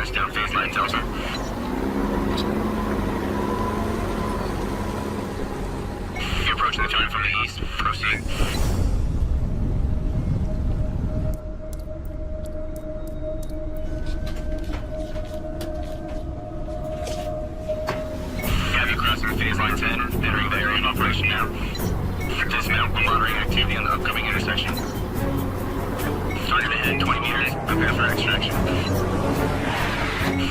touchdown phase line, Delta. You're approaching the target from the east. Proceed. Have you crossing phase line 10, entering the area of operation now. Dismount when monitoring activity on the upcoming intersection. Target ahead 20 meters, prepare for extraction.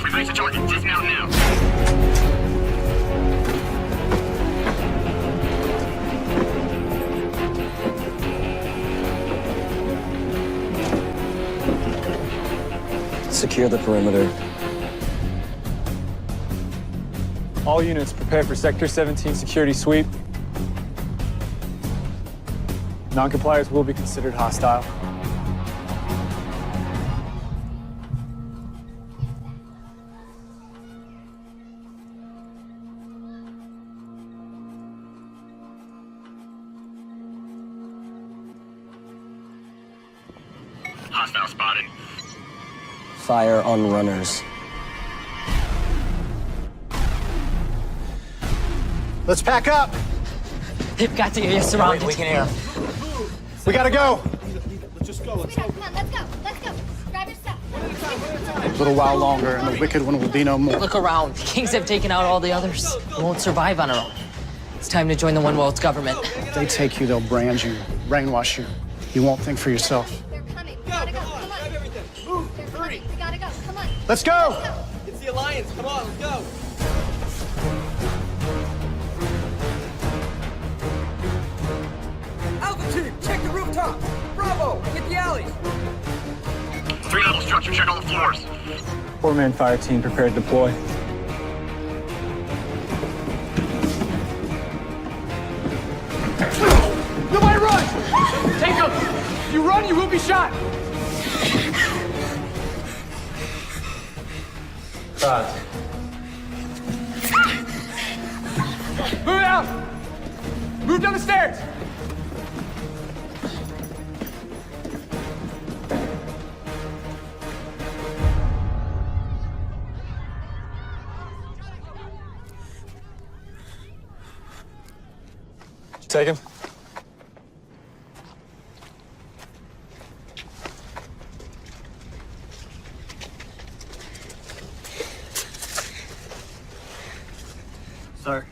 Replace the target, dismount now. Secure the perimeter. All units prepare for Sector 17 security sweep. Non-compliers will be considered hostile. Hostile spotted. Fire on runners. Let's pack up. They've got to get us surrounded. We can hear. We gotta go. Sweetheart, come on, let's go. Let's go. Grab your stuff. A little while longer, and the wicked one will be no more. Look around. The Kings have taken out all the others. We won't survive on our own. It's time to join the One World's government. If they take you, they'll brand you, brainwash you. You won't think for yourself. They're coming. We gotta go. Come on. Move. They're coming. We gotta go. Come on. Let's go. Let's go. It's the Alliance. Come on, let's go. Alpha team, check the rooftop. Bravo, hit the alleys. 3-level structure, check all the floors. 4-man fire team prepared to deploy. Nobody run! Take him! If you run, you will be shot! Move out! Move down the stairs! Take him. Sir.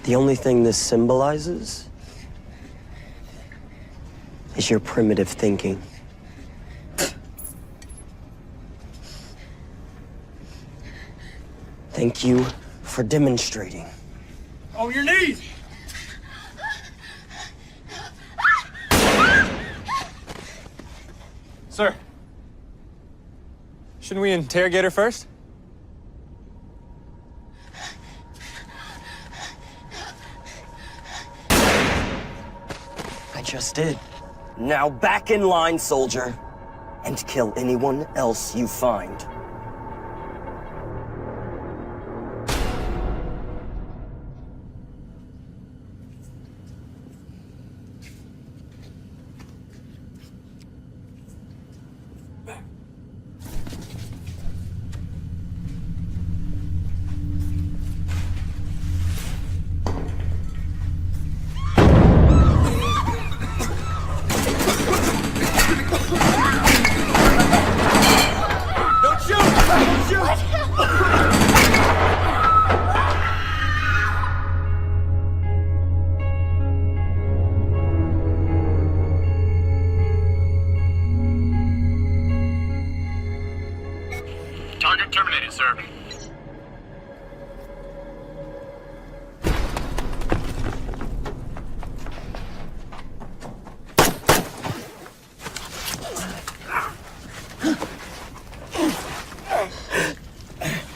The only thing this symbolizes is your primitive thinking. Thank you for demonstrating. On your knees! Sir. Shouldn't we interrogate her first? I just did. Now back in line, soldier, and kill anyone else you find. Target terminated, sir.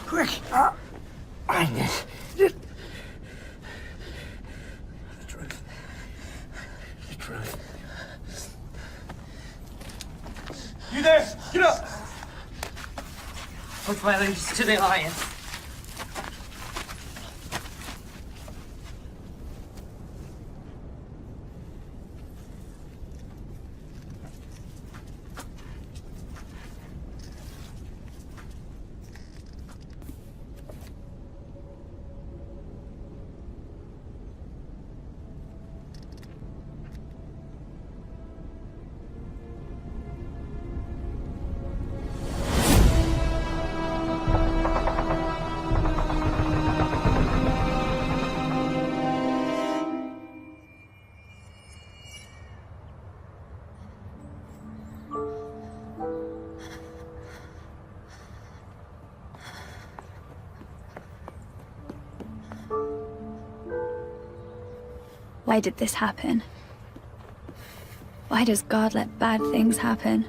Quick. I need it. The truth. The truth. You there? Get up! With my allegiance to the Alliance. Why did this happen? Why does God let bad things happen?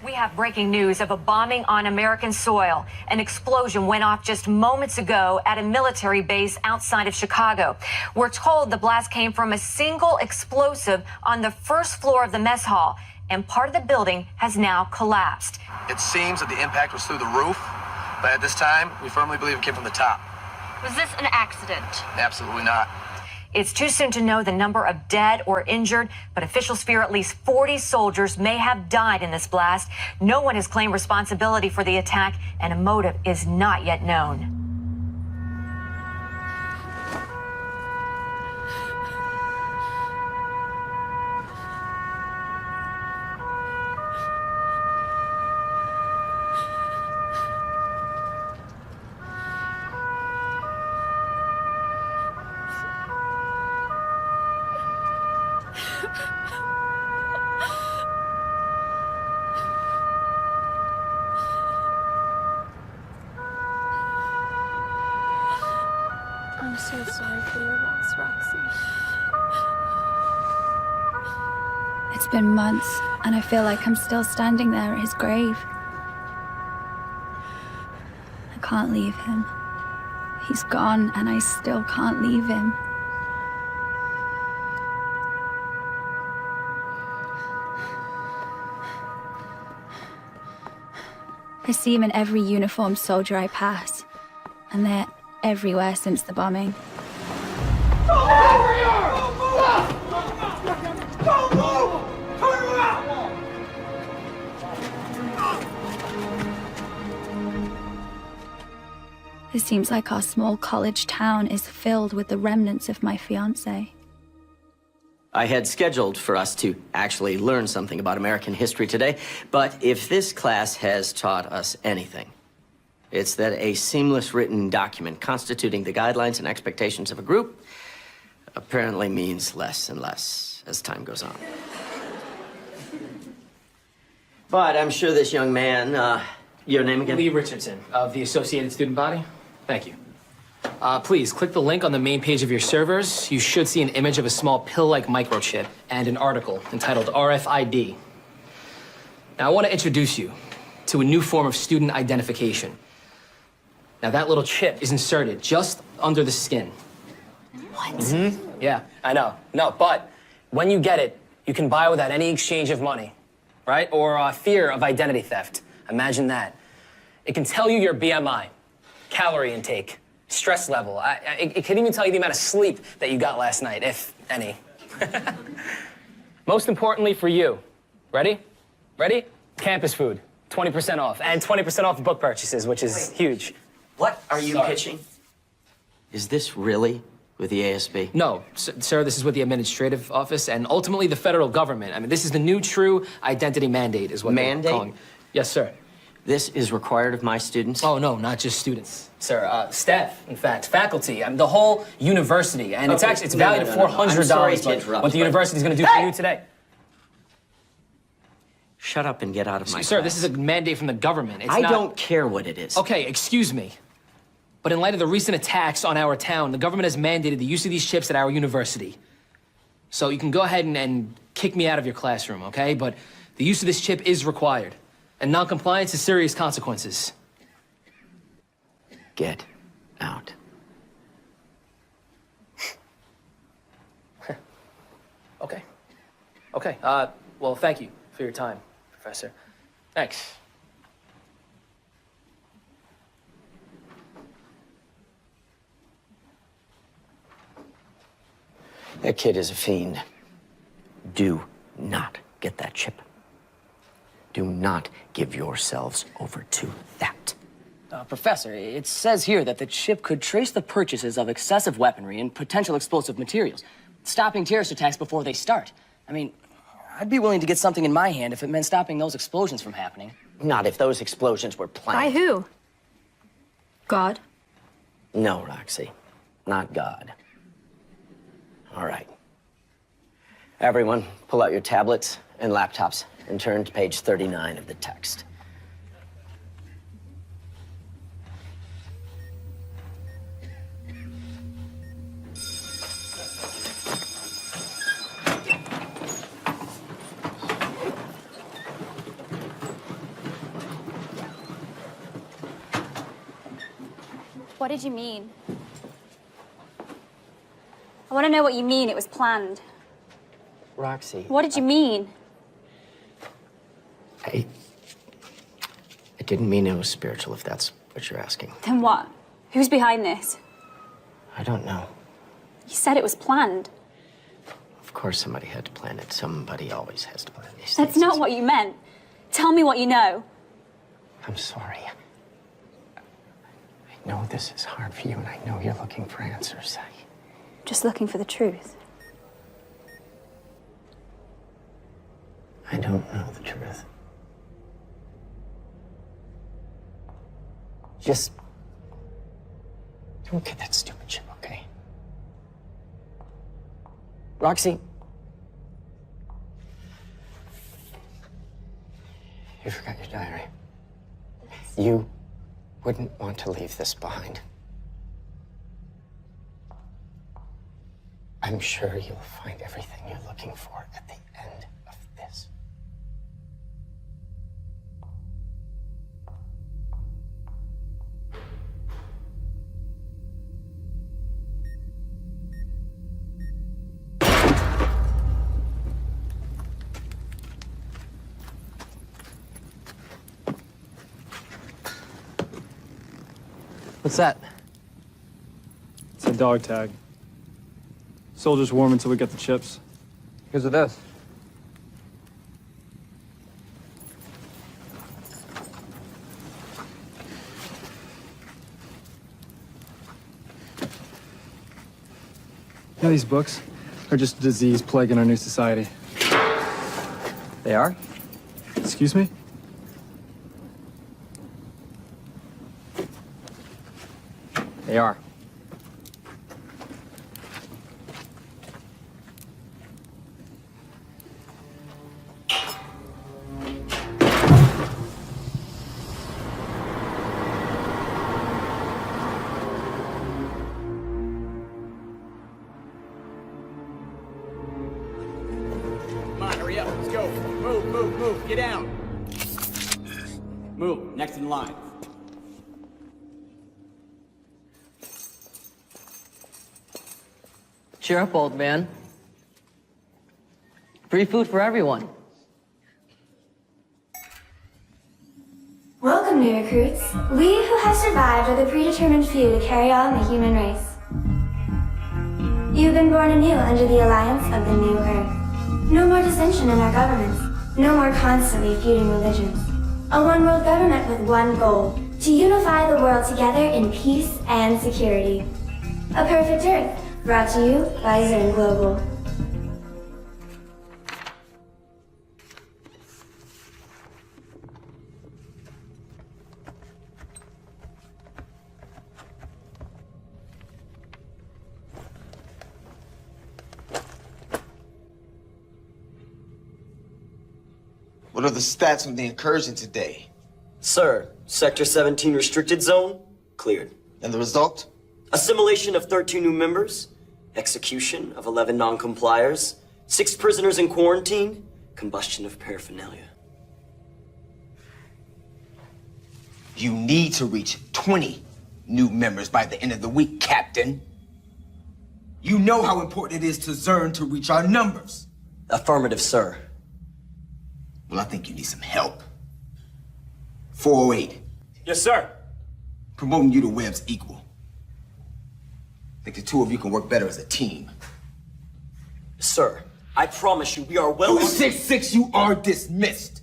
We have breaking news of a bombing on American soil. An explosion went off just moments ago at a military base outside of Chicago. We're told the blast came from a single explosive on the first floor of the mess hall, and part of the building has now collapsed. It seems that the impact was through the roof, but at this time, we firmly believe it came from the top. Was this an accident? Absolutely not. It's too soon to know the number of dead or injured, but officials fear at least 40 soldiers may have died in this blast. No one has claimed responsibility for the attack, and a motive is not yet known. I'm so sorry for your loss, Roxy. It's been months, and I feel like I'm still standing there at his grave. I can't leave him. He's gone, and I still can't leave him. I see him in every uniformed soldier I pass, and they're everywhere since the bombing. It seems like our small college town is filled with the remnants of my fiancé. I had scheduled for us to actually learn something about American history today, but if this class has taught us anything, it's that a seamless written document constituting the guidelines and expectations of a group apparently means less and less as time goes on. But I'm sure this young man, your name again? Lee Richardson of the Associated Student Body. Thank you. Please click the link on the main page of your servers. You should see an image of a small pill-like microchip and an article entitled RFID. Now, I want to introduce you to a new form of student identification. Now, that little chip is inserted just under the skin. What? Mm-hmm. Yeah, I know. No, but when you get it, you can buy without any exchange of money, right? Or fear of identity theft. Imagine that. It can tell you your BMI, calorie intake, stress level. It can even tell you the amount of sleep that you got last night, if any. Most importantly for you, ready? Ready? Campus food, 20% off, and 20% off book purchases, which is huge. What are you pitching? Is this really with the ASB? No, sir, this is with the administrative office and ultimately the federal government. I mean, this is the new true identity mandate is what they're calling it. Yes, sir. This is required of my students? Oh, no, not just students, sir. Staff, in fact, faculty, the whole university. And it's actually, it's valued at $400, but what the university's gonna do for you today. Shut up and get out of my Sir, class. this is a mandate from the government. I don't care what it is. Okay, excuse me. But in light of the recent attacks on our town, the government has mandated the use of these chips at our university. So you can go ahead and kick me out of your classroom, okay? But the use of this chip is required. And non-compliance has serious consequences. Get out. Okay. Okay, well, thank you for your time, Professor. Thanks. That kid is a fiend. Do not get that chip. Do not give yourselves over to that. Professor, it says here that the chip could trace the purchases of excessive weaponry and potential explosive materials, stopping terrorist attacks before they start. I mean, I'd be willing to get something in my hand if it meant stopping those explosions from happening. Not if those explosions were planned. By who? God? No, Roxy. Not God. All right. Everyone, pull out your tablets and laptops and turn to page 39 of the text. What did you mean? I want to know what you mean it was planned. Roxy. What did you mean? I didn't mean it was spiritual, if that's what you're asking. Then what? Who's behind this? I don't know. You said it was planned. Of course somebody had to plan it. Somebody always has to plan these That's things. not what you meant. Tell me what you know. I'm sorry. I know this is hard for you, and I know you're looking for answers. Just looking for the truth. I don't know the truth. Just don't get that stupid shit, okay? Roxy. You forgot your diary. You wouldn't want to leave this behind. I'm sure you'll find everything you're looking for at the end of this. What's that? It's a dog tag. Soldiers warm until we get the chips. Here's with this. You know, these books are just a disease plaguing our new society. They are? Excuse me? They are. Come on, hurry up. Let's go. Move, move, move. Get down. Move. Next in line. Cheer up, old man. Free food for everyone. Welcome, new recruits. We who have survived are the predetermined few to carry on the human race. You've been born anew under the alliance of the new Earth. No more dissension in our governments. No more constantly feuding religions. A one-world government with one goal: to unify the world together in peace and security. A perfect Earth, brought to you by Zern Global. What are the stats on the incursion today? Sir, Sector 17 restricted zone, cleared. And the result? Assimilation of 13 new members, execution of 11 non-compliers, 6 prisoners in quarantine, combustion of paraphernalia. You need to reach 20 new members by the end of the week, Captain. You know how important it is to Zern to reach our numbers. Affirmative, sir. Well, I think you need some help. 408. Yes, sir. Promoting you to Webb's equal. I think the two of you can work better as a team. Sir, I promise you we are well... 266, you are dismissed.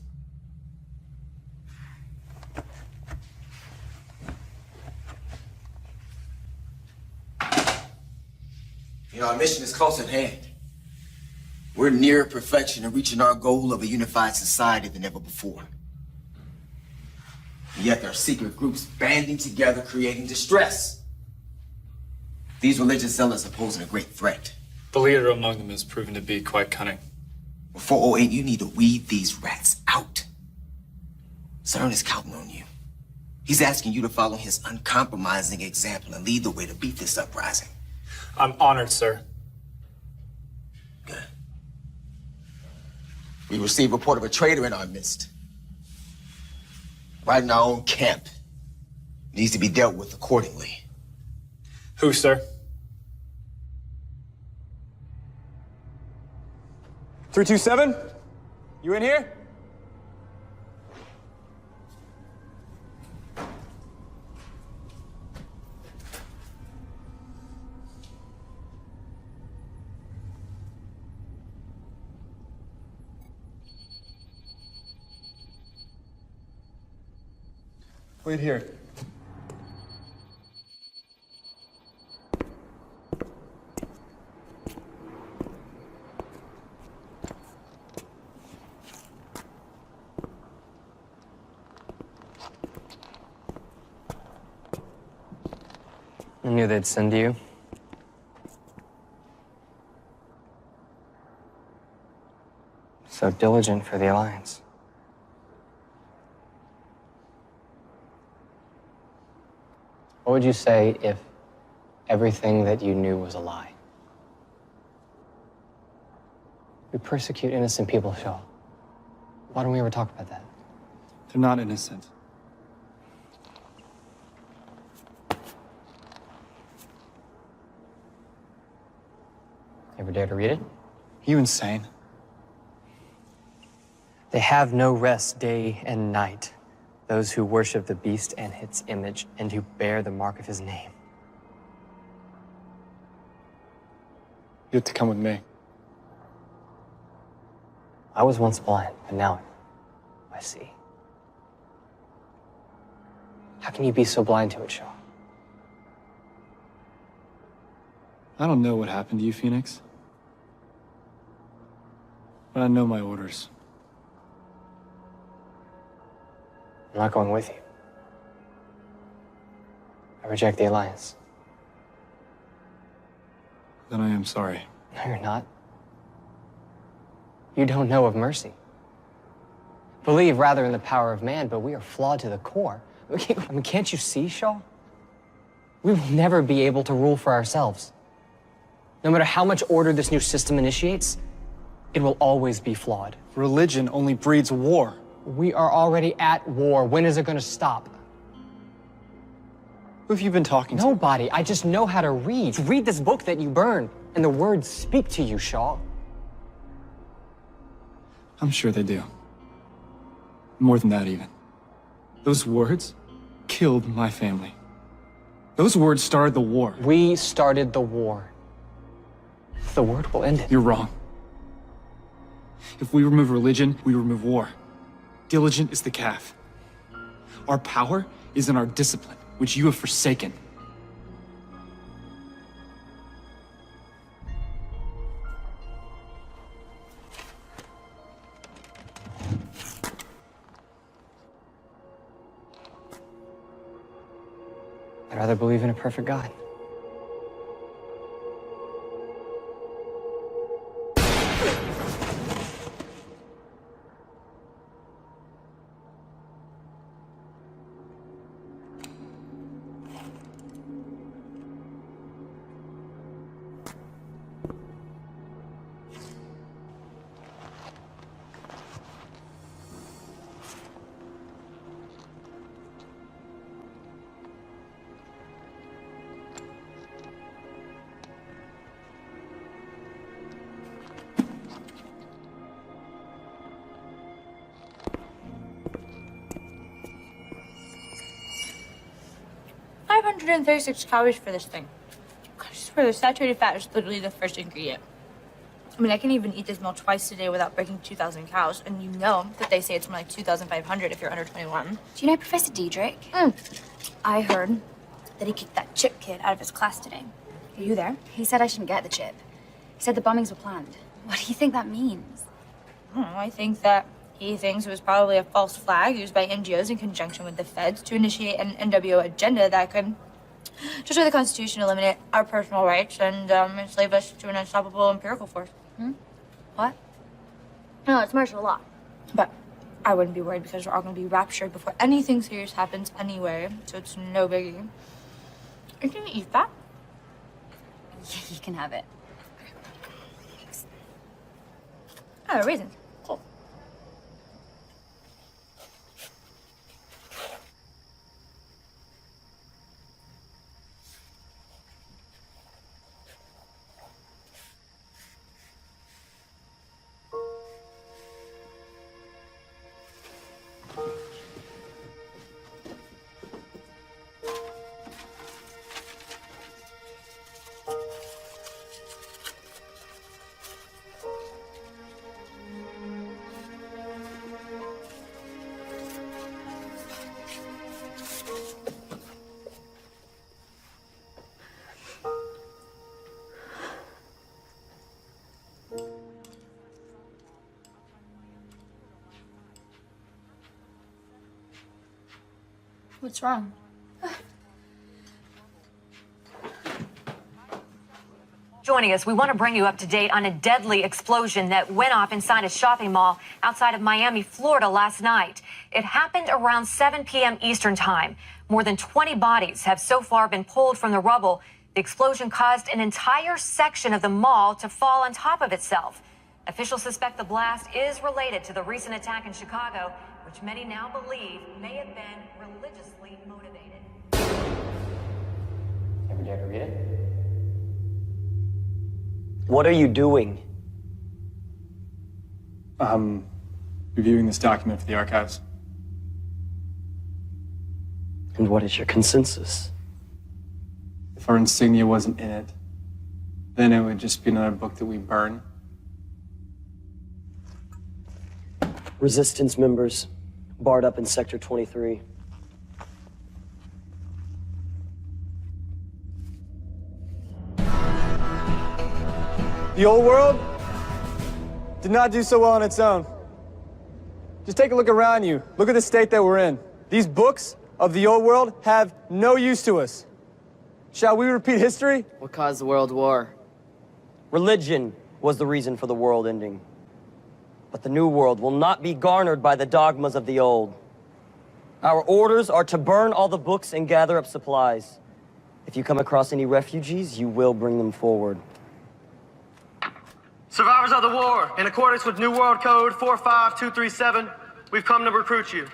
You know, our mission is close at hand. We're nearer perfection in reaching our goal of a unified society than ever before. And yet there are secret groups banding together, creating distress. These religious zealots are posing a great threat. The leader among them has proven to be quite cunning. With 408, you need to weed these rats out. Zern is counting on you. He's asking you to follow his uncompromising example and lead the way to beat this uprising. I'm honored, sir. Good. We received a report of a traitor in our midst. Right in our own camp. Needs to be dealt with accordingly. Who, sir? 327? You in here? Wait here. I knew they'd send you. So diligent for the Alliance. What would you say if everything that you knew was a lie? We persecute innocent people, Shaw. Why don't we ever talk about that? They're not innocent. Ever dare to read it? Are you insane? They have no rest day and night, those who worship the beast and its image, and who bear the mark of his name. You have to come with me. I was once blind, but now I see. How can you be so blind to it, Shaw? I don't know what happened to you, Phoenix. But I know my orders. I'm not going with you. I reject the Alliance. Then I am sorry. No, you're not. You don't know of mercy. Believe rather in the power of man, but we are flawed to the core. I mean, can't you see, Shaw? We will never be able to rule for ourselves. No matter how much order this new system initiates, it will always be flawed. Religion only breeds war. We are already at war. When is it going to stop? Who have you been talking to? Nobody. I just know how to read. Read this book that you burned, and the words speak to you, Shaw. I'm sure they do. More than that, even. Those words killed my family. Those words started the war. We started the war. The word will end it. You're wrong. If we remove religion, we remove war. Diligent is the calf. Our power is in our discipline, which you have forsaken. I'd rather believe in a perfect God. $536 calories for this thing. I swear, the saturated fat is literally the first ingredient. I mean, I can even eat this meal twice a day without breaking 2,000 calories, and you know that they say it's more like 2,500 if you're under 21. Do you know Professor Diedrich? I heard that he kicked that chip kid out of his class today. Are you there? He said I shouldn't get the chip. He said the bombings were planned. What do you think that means? I don't know, I think that he thinks it was probably a false flag used by NGOs in conjunction with the feds to initiate an NWO agenda that could destroy the Constitution, eliminate our personal rights, and enslave us to an unstoppable empirical force. What? No, it's martial law. But I wouldn't be worried because we're all going to be raptured before anything serious happens anyway, so it's no biggie. Are you going to eat that? Yeah, you can have it. Oh, raisins. Cool. What's wrong? Joining us, we want to bring you up to date on a deadly explosion that went off inside a shopping mall outside of Miami, Florida last night. It happened around 7 p.m. Eastern Time. More than 20 bodies have so far been pulled from the rubble. The explosion caused an entire section of the mall to fall on top of itself. Officials suspect the blast is related to the recent attack in Chicago, which many now believe may have been religiously motivated. Ever dare to read it? What are you doing? Reviewing this document for the archives. And what is your consensus? If our insignia wasn't in it, then it would just be another book that we burn. Resistance members barred up in Sector 23. The old world did not do so well on its own. Just take a look around you. Look at the state that we're in. These books of the old world have no use to us. Shall we repeat history? What caused the World War? Religion was the reason for the world ending. But the new world will not be garnered by the dogmas of the old. Our orders are to burn all the books and gather up supplies. If you come across any refugees, you will bring them forward. Survivors of the war, in accordance with New World Code 45237, we've come to recruit you.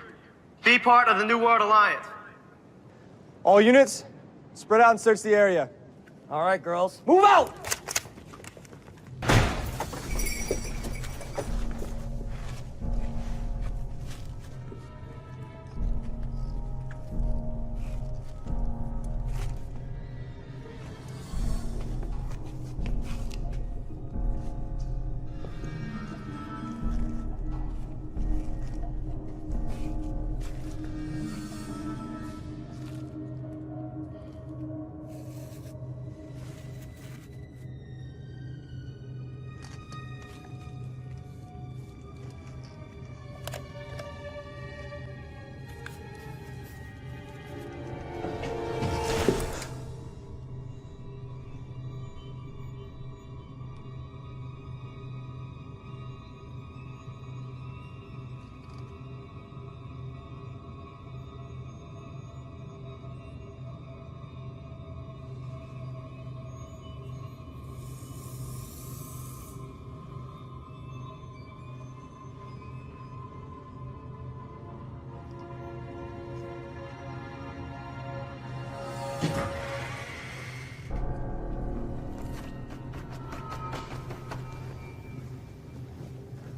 Be part of the New World Alliance. All units, spread out and search the area. All right, girls, move out!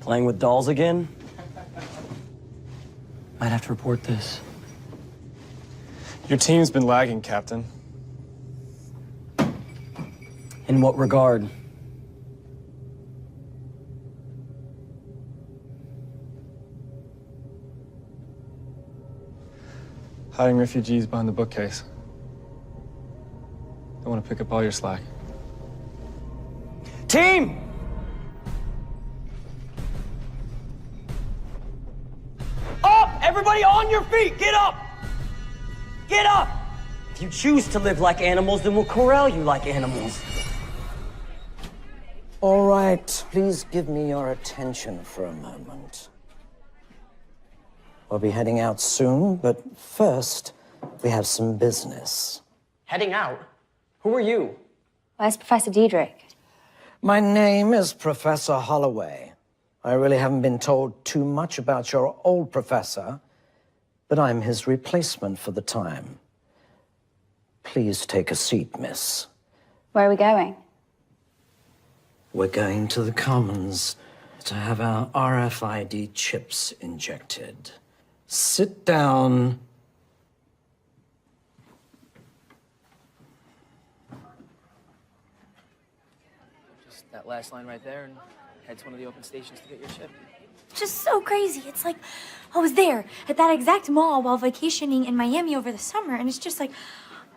Playing with dolls again? Might have to report this. Your team's been lagging, Captain. In what regard? Hiding refugees behind the bookcase. Don't want to pick up all your slack. Team! Up! Everybody on your feet! Get up! Get up! If you choose to live like animals, then we'll corral you like animals. All right, please give me your attention for a moment. We'll be heading out soon, but first, we have some business. Heading out? Who are you? Where's Professor Diedrich? My name is Professor Holloway. I really haven't been told too much about your old professor, but I'm his replacement for the time. Please take a seat, miss. Where are we going? We're going to the Commons to have our RFID chips injected. Sit down. Just that last line right there and head to one of the open stations to get your chip. Just so crazy. It's like I was there at that exact mall while vacationing in Miami over the summer, and it's just like,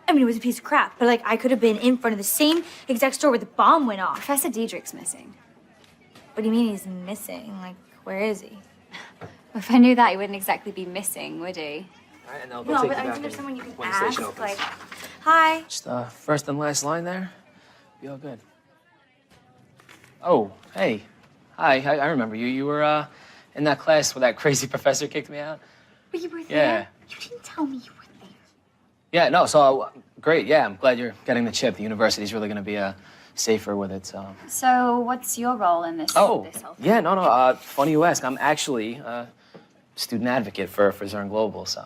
I mean, it was a piece of crap, but like I could have been in front of the same exact store where the bomb went off. Professor Diedrich's missing. What do you mean he's missing? Like, where is he? If I knew that, he wouldn't exactly be missing, would he? All right, and they'll No, take but you I back think there's in someone you can when the station ask. opens. Like, hi. Just first and last line there. Be all good. Oh, hey. Hi, I remember you. You were in that class where that crazy professor kicked me out. But you were Yeah. there. You didn't tell me you were there. Yeah, no, so great. Yeah, I'm glad you're getting the chip. The university's really going to be safer with it, so. So, what's your role in this? Oh, this whole thing? yeah, no. Funny you ask. I'm actually student advocate for Zern Global, so.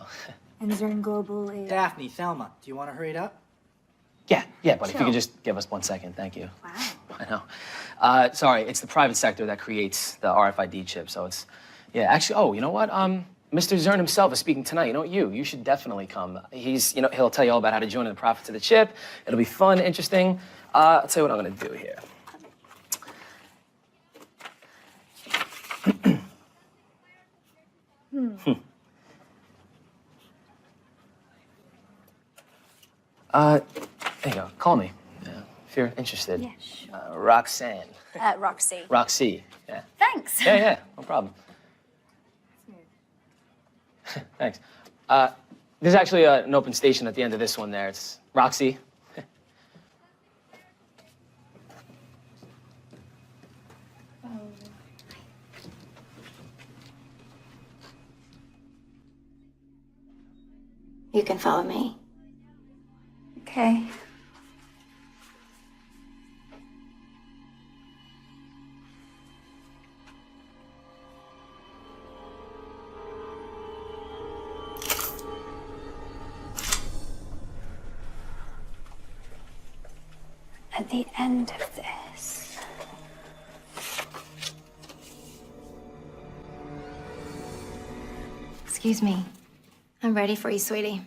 And Zern Global is. Daphne, Thelma, do you want to hurry it up? Yeah, but if you Chill. could just give us 1 second, thank you. Wow. I know. Sorry, it's the private sector that creates the RFID chip, so it's, yeah, actually, oh, you know what? Mr. Zern himself is speaking tonight. You know what, you should definitely come. He'll tell you all about how to join in the profits of the chip. It'll be fun, interesting. I'll tell you what I'm gonna do here. There you go, call me, if you're interested. Yeah, sure. Roxanne. Roxy. Roxy, yeah. Thanks. Yeah, no problem. Thanks. There's actually an open station at the end of this one there. It's Roxy. You can follow me. Okay. At the end of this. Excuse me. I'm ready for you, sweetie.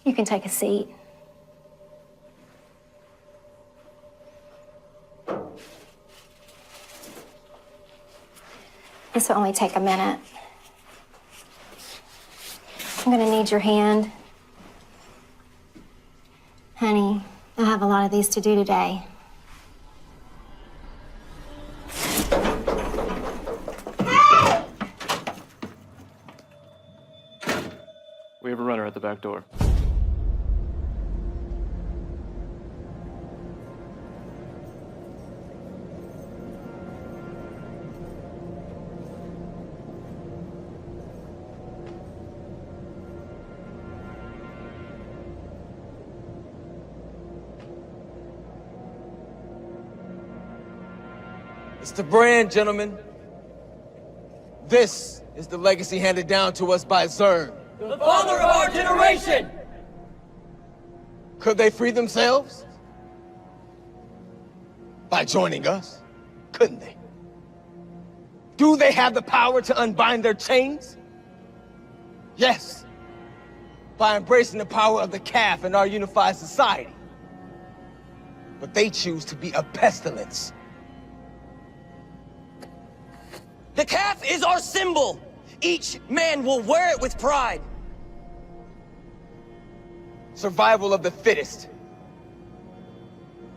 You can take a seat. This will only take a minute. I'm gonna need your hand. Honey, I have a lot of these to do today. We have a runner at the back door. It's the brand, gentlemen. This is the legacy handed down to us by Zern. The father of our generation! Could they free themselves? By joining us? Couldn't they? Do they have the power to unbind their chains? Yes. By embracing the power of the calf in our unified society. But they choose to be a pestilence. The calf is our symbol. Each man will wear it with pride. Survival of the fittest.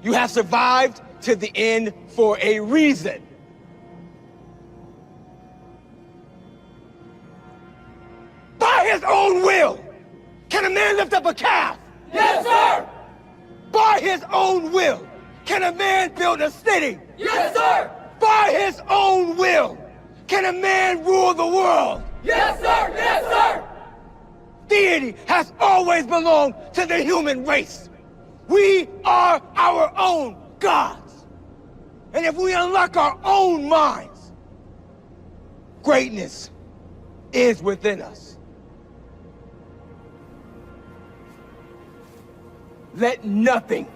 You have survived to the end for a reason. By his own will, can a man lift up a calf? Yes, sir! By his own will, can a man build a city? Yes, sir! By his own will, can a man rule the world? Yes, sir! Yes, sir! Deity has always belonged to the human race. We are our own gods. And if we unlock our own minds, greatness is within us. Let nothing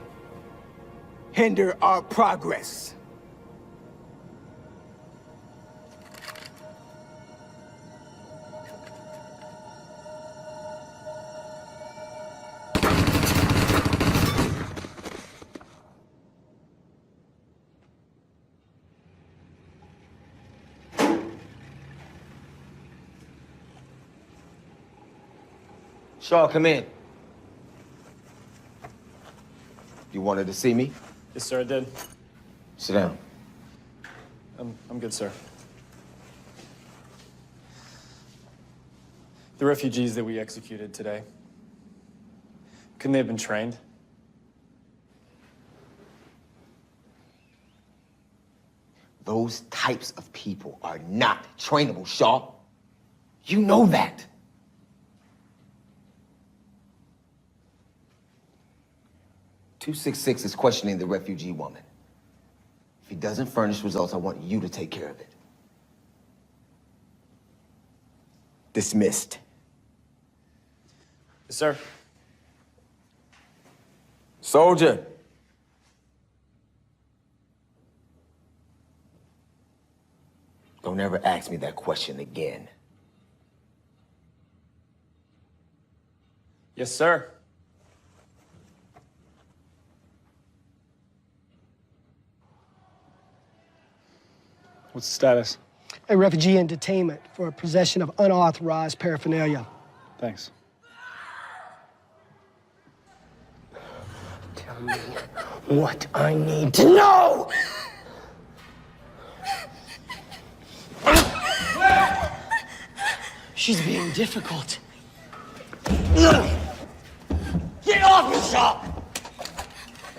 hinder our progress. Shaw, come in. You wanted to see me? Yes, sir, I did. Sit down. I'm good, sir. The refugees that we executed today, couldn't they have been trained? Those types of people are not trainable, Shaw. You know that. "266 is questioning the refugee woman. If he doesn't furnish results, I want you to take care of it." Dismissed. Yes, sir. Soldier. Don't ever ask me that question again. Yes, sir. What's the status? A refugee in detainment for possession of unauthorized paraphernalia. Thanks. Tell me what I need to know! She's being difficult. Get off me, Shaw!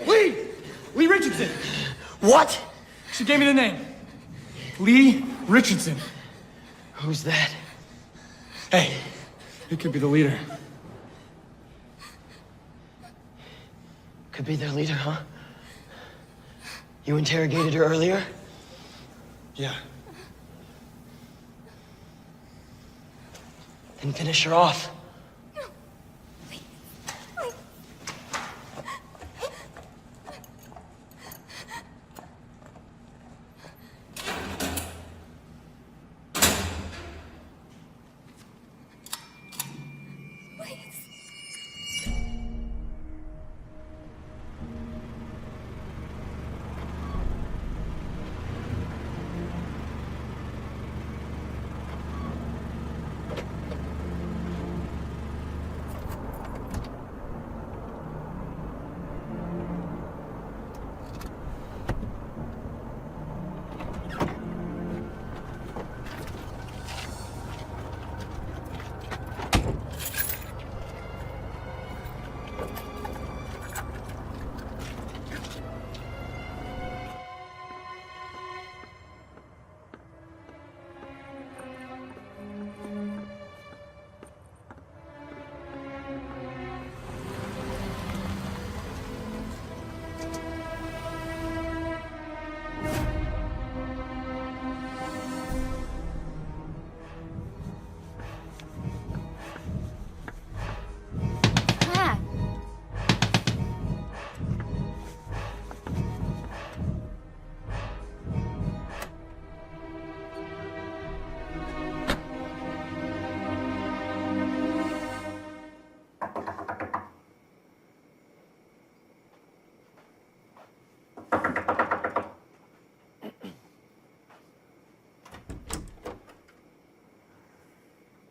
Lee Richardson! What? She gave me the name. Lee Richardson. Who's that? Hey, it could be the leader. Could be their leader, huh? You interrogated her earlier? Yeah. Then finish her off.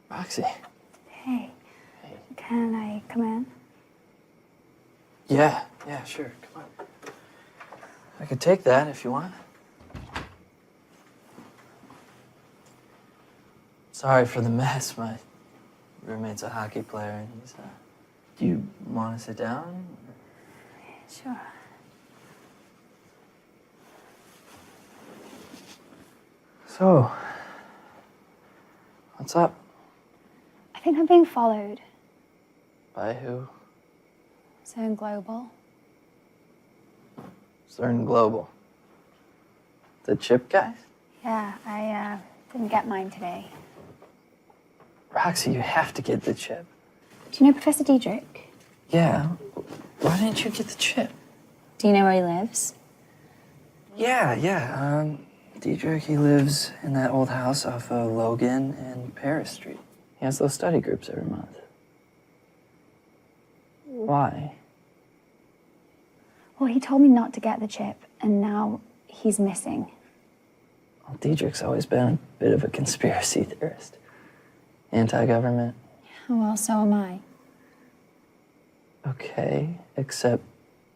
Roxy. Hey. Can I come in? Yeah, sure. Come on. I could take that if you want. Sorry for the mess. My roommate's a hockey player and he's, Do you want to sit down? Sure. So, what's up? I think I'm being followed. By who? Zone Global. CERN Global. The chip guys? Yeah, I didn't get mine today. Roxy, you have to get the chip. Do you know Professor Diedrich? Yeah. Why didn't you get the chip? Do you know where he lives? Yeah. Diedrich, he lives in that old house off of Logan and Paris Street. He has those study groups every month. Why? Well, he told me not to get the chip, and now he's missing. Well, Diedrich's always been a bit of a conspiracy theorist. Anti-government. Well, so am I. Okay, except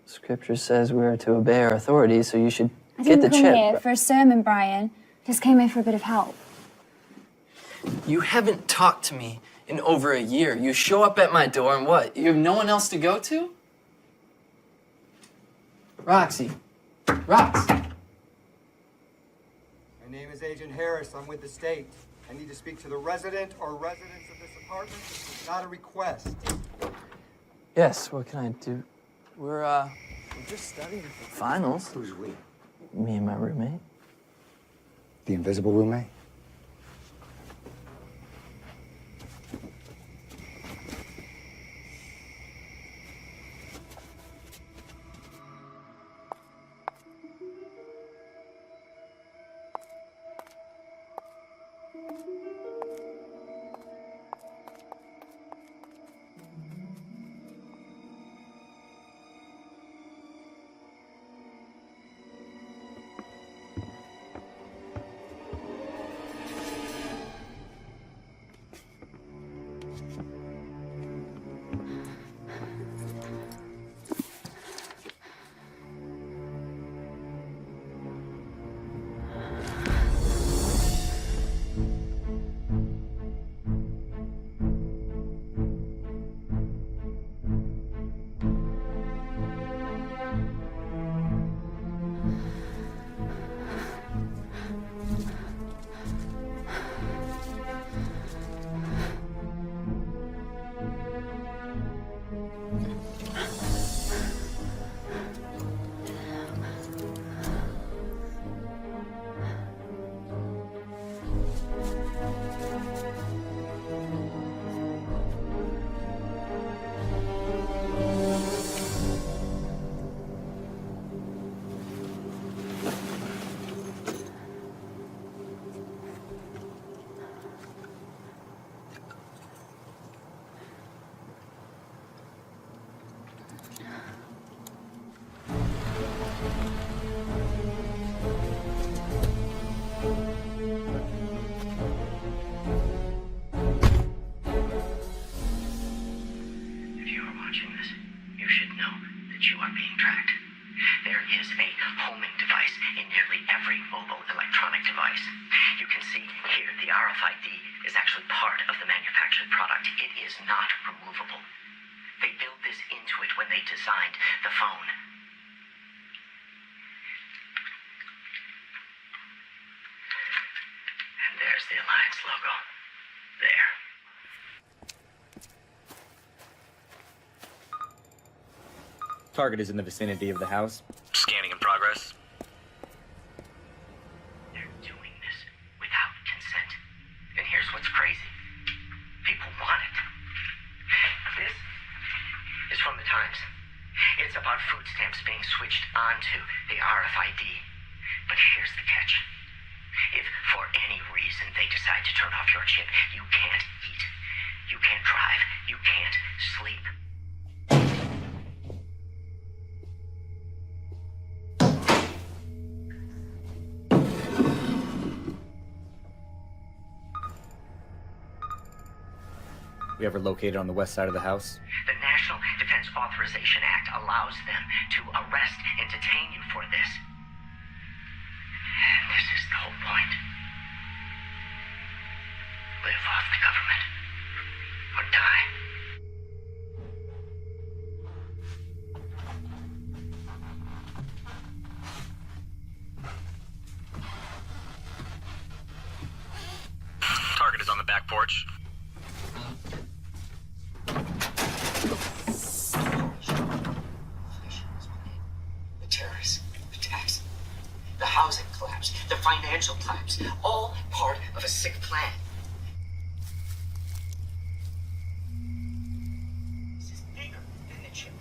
Scripture says we are to obey our authorities, so you should I Get didn't the come chip. here for a sermon, Brian. Just came here for a bit of help. You haven't talked to me in over a year. You show up at my door and what? You have no one else to go to? Roxy. Rox. My name is Agent Harris. I'm with the state. I need to speak to the resident or residents of this apartment. This is not a request. Yes, what can I do? We're just studying for finals. Who's we? Me and my roommate. The invisible roommate? Target is in the vicinity of the house. Scanning in progress. They're doing this without consent. And here's what's crazy. People want it. This is from the Times. It's about food stamps being switched onto the RFID. But here's the catch. If for any reason they decide to turn off your chip, you can't eat. You can't drive. You can't sleep. We ever located on the west side of the house? The National Defense Authorization Act allows them to arrest and detain you for this. And this is the whole point. Live off the government or die. Target is on the back porch. The terrorist attacks, the housing collapse, the financial collapse, all part of a sick plan. This is bigger than the chip,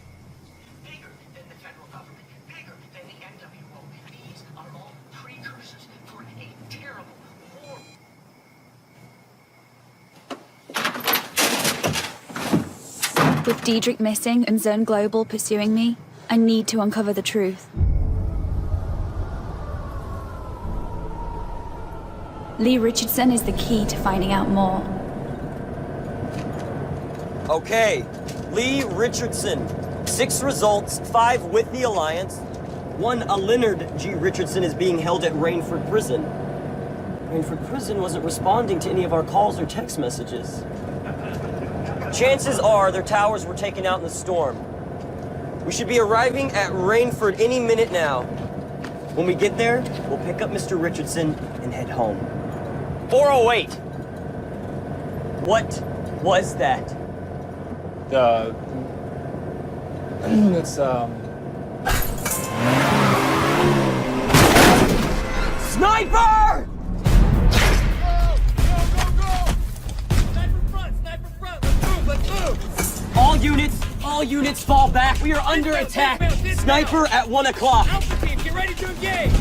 bigger than the federal government, bigger than the NWO. These are all precursors for a terrible war. With Diedrich missing and Zern Global pursuing me, I need to uncover the truth. Lee Richardson is the key to finding out more. Okay, Lee Richardson. 6 results, 5 with the Alliance. One, a Leonard G. Richardson is being held at Rainford Prison. Rainford Prison wasn't responding to any of our calls or text messages. Chances are their towers were taken out in the storm. We should be arriving at Rainford any minute now. When we get there, we'll pick up Mr. Richardson and head home. 408! What was that? It's, Sniper! All units fall back. We are under attack. Sniper at 1 o'clock. Alpha team, get ready to engage!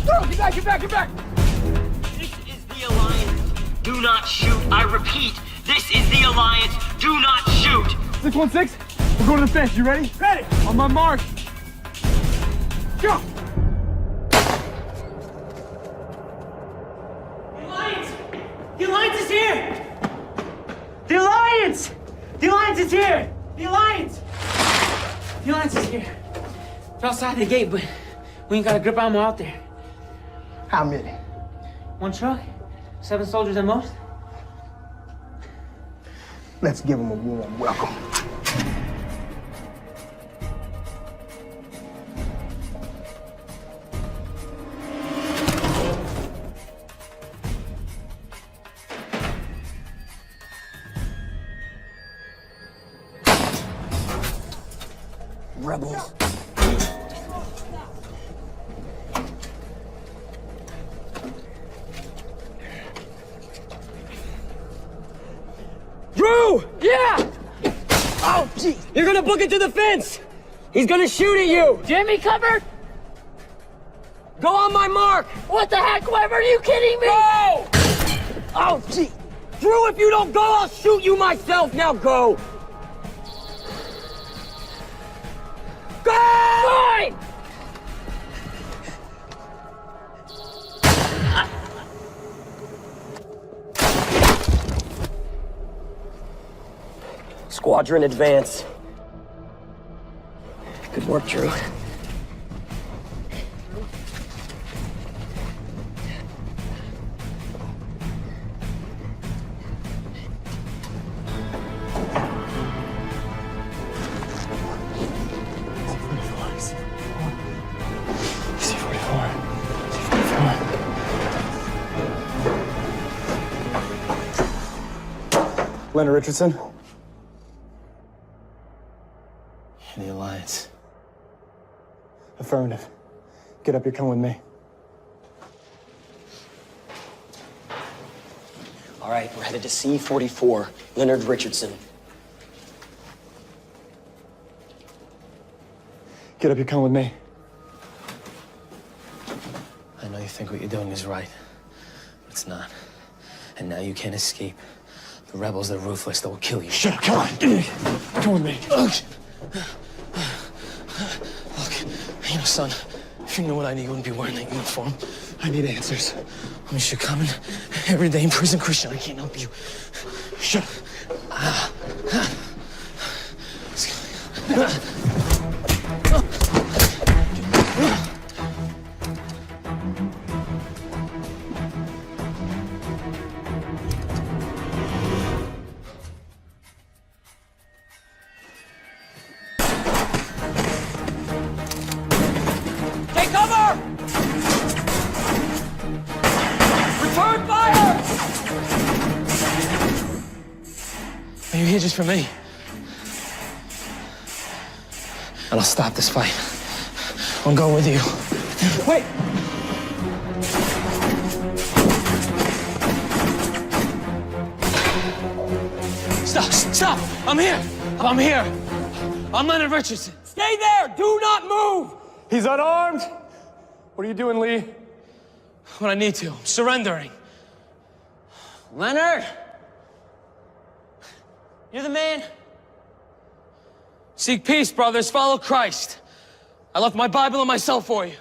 Go! Get back, get back, get back! This is the Alliance. Do not shoot. I repeat, this is the Alliance. Do not shoot. 616, we're going to the fence. You ready? Ready! On my mark. Go! The Alliance is here! The Alliance! The Alliance is here! The Alliance! The Alliance is here. They're outside the gate, but we ain't got a grip ammo out there. How many? 1 truck, 7 soldiers at most. Let's give them a warm welcome. Rebels. Drew! Yeah! Oh, gee! You're gonna book it to the fence! He's gonna shoot at you! Jimmy covered? Go on my mark! What the heck, Weber? Are you kidding me? Go! Oh, gee! Drew, if you don't go, I'll shoot you myself! Now go! Go! Fine! Squadron advance. Good work, Drew. Leonard Richardson. The Alliance. Affirmative. Get up, you're coming with me. All right, we're headed to C-44, Leonard Richardson. Get up, you're coming with me. I know you think what you're doing is right, but it's not. And now you can't escape. The rebels, they're ruthless. They will kill you. Shut up, come on. Come with me. Look, you know, son, if you knew what I need, you wouldn't be wearing that uniform. I need answers. I mean, you're coming every day in prison, Christian. I can't help you. Shut up. Take cover! Return fire! Are you here just for me? And I'll stop this fight. I'll go with you. Wait! Stop! I'm here! I'm here! I'm Leonard Richardson. Stay there! Do not move! He's unarmed. What are you doing, Lee? When I need to. I'm surrendering. Leonard! You're the man. Seek peace, brothers. Follow Christ. I left my Bible and myself for you.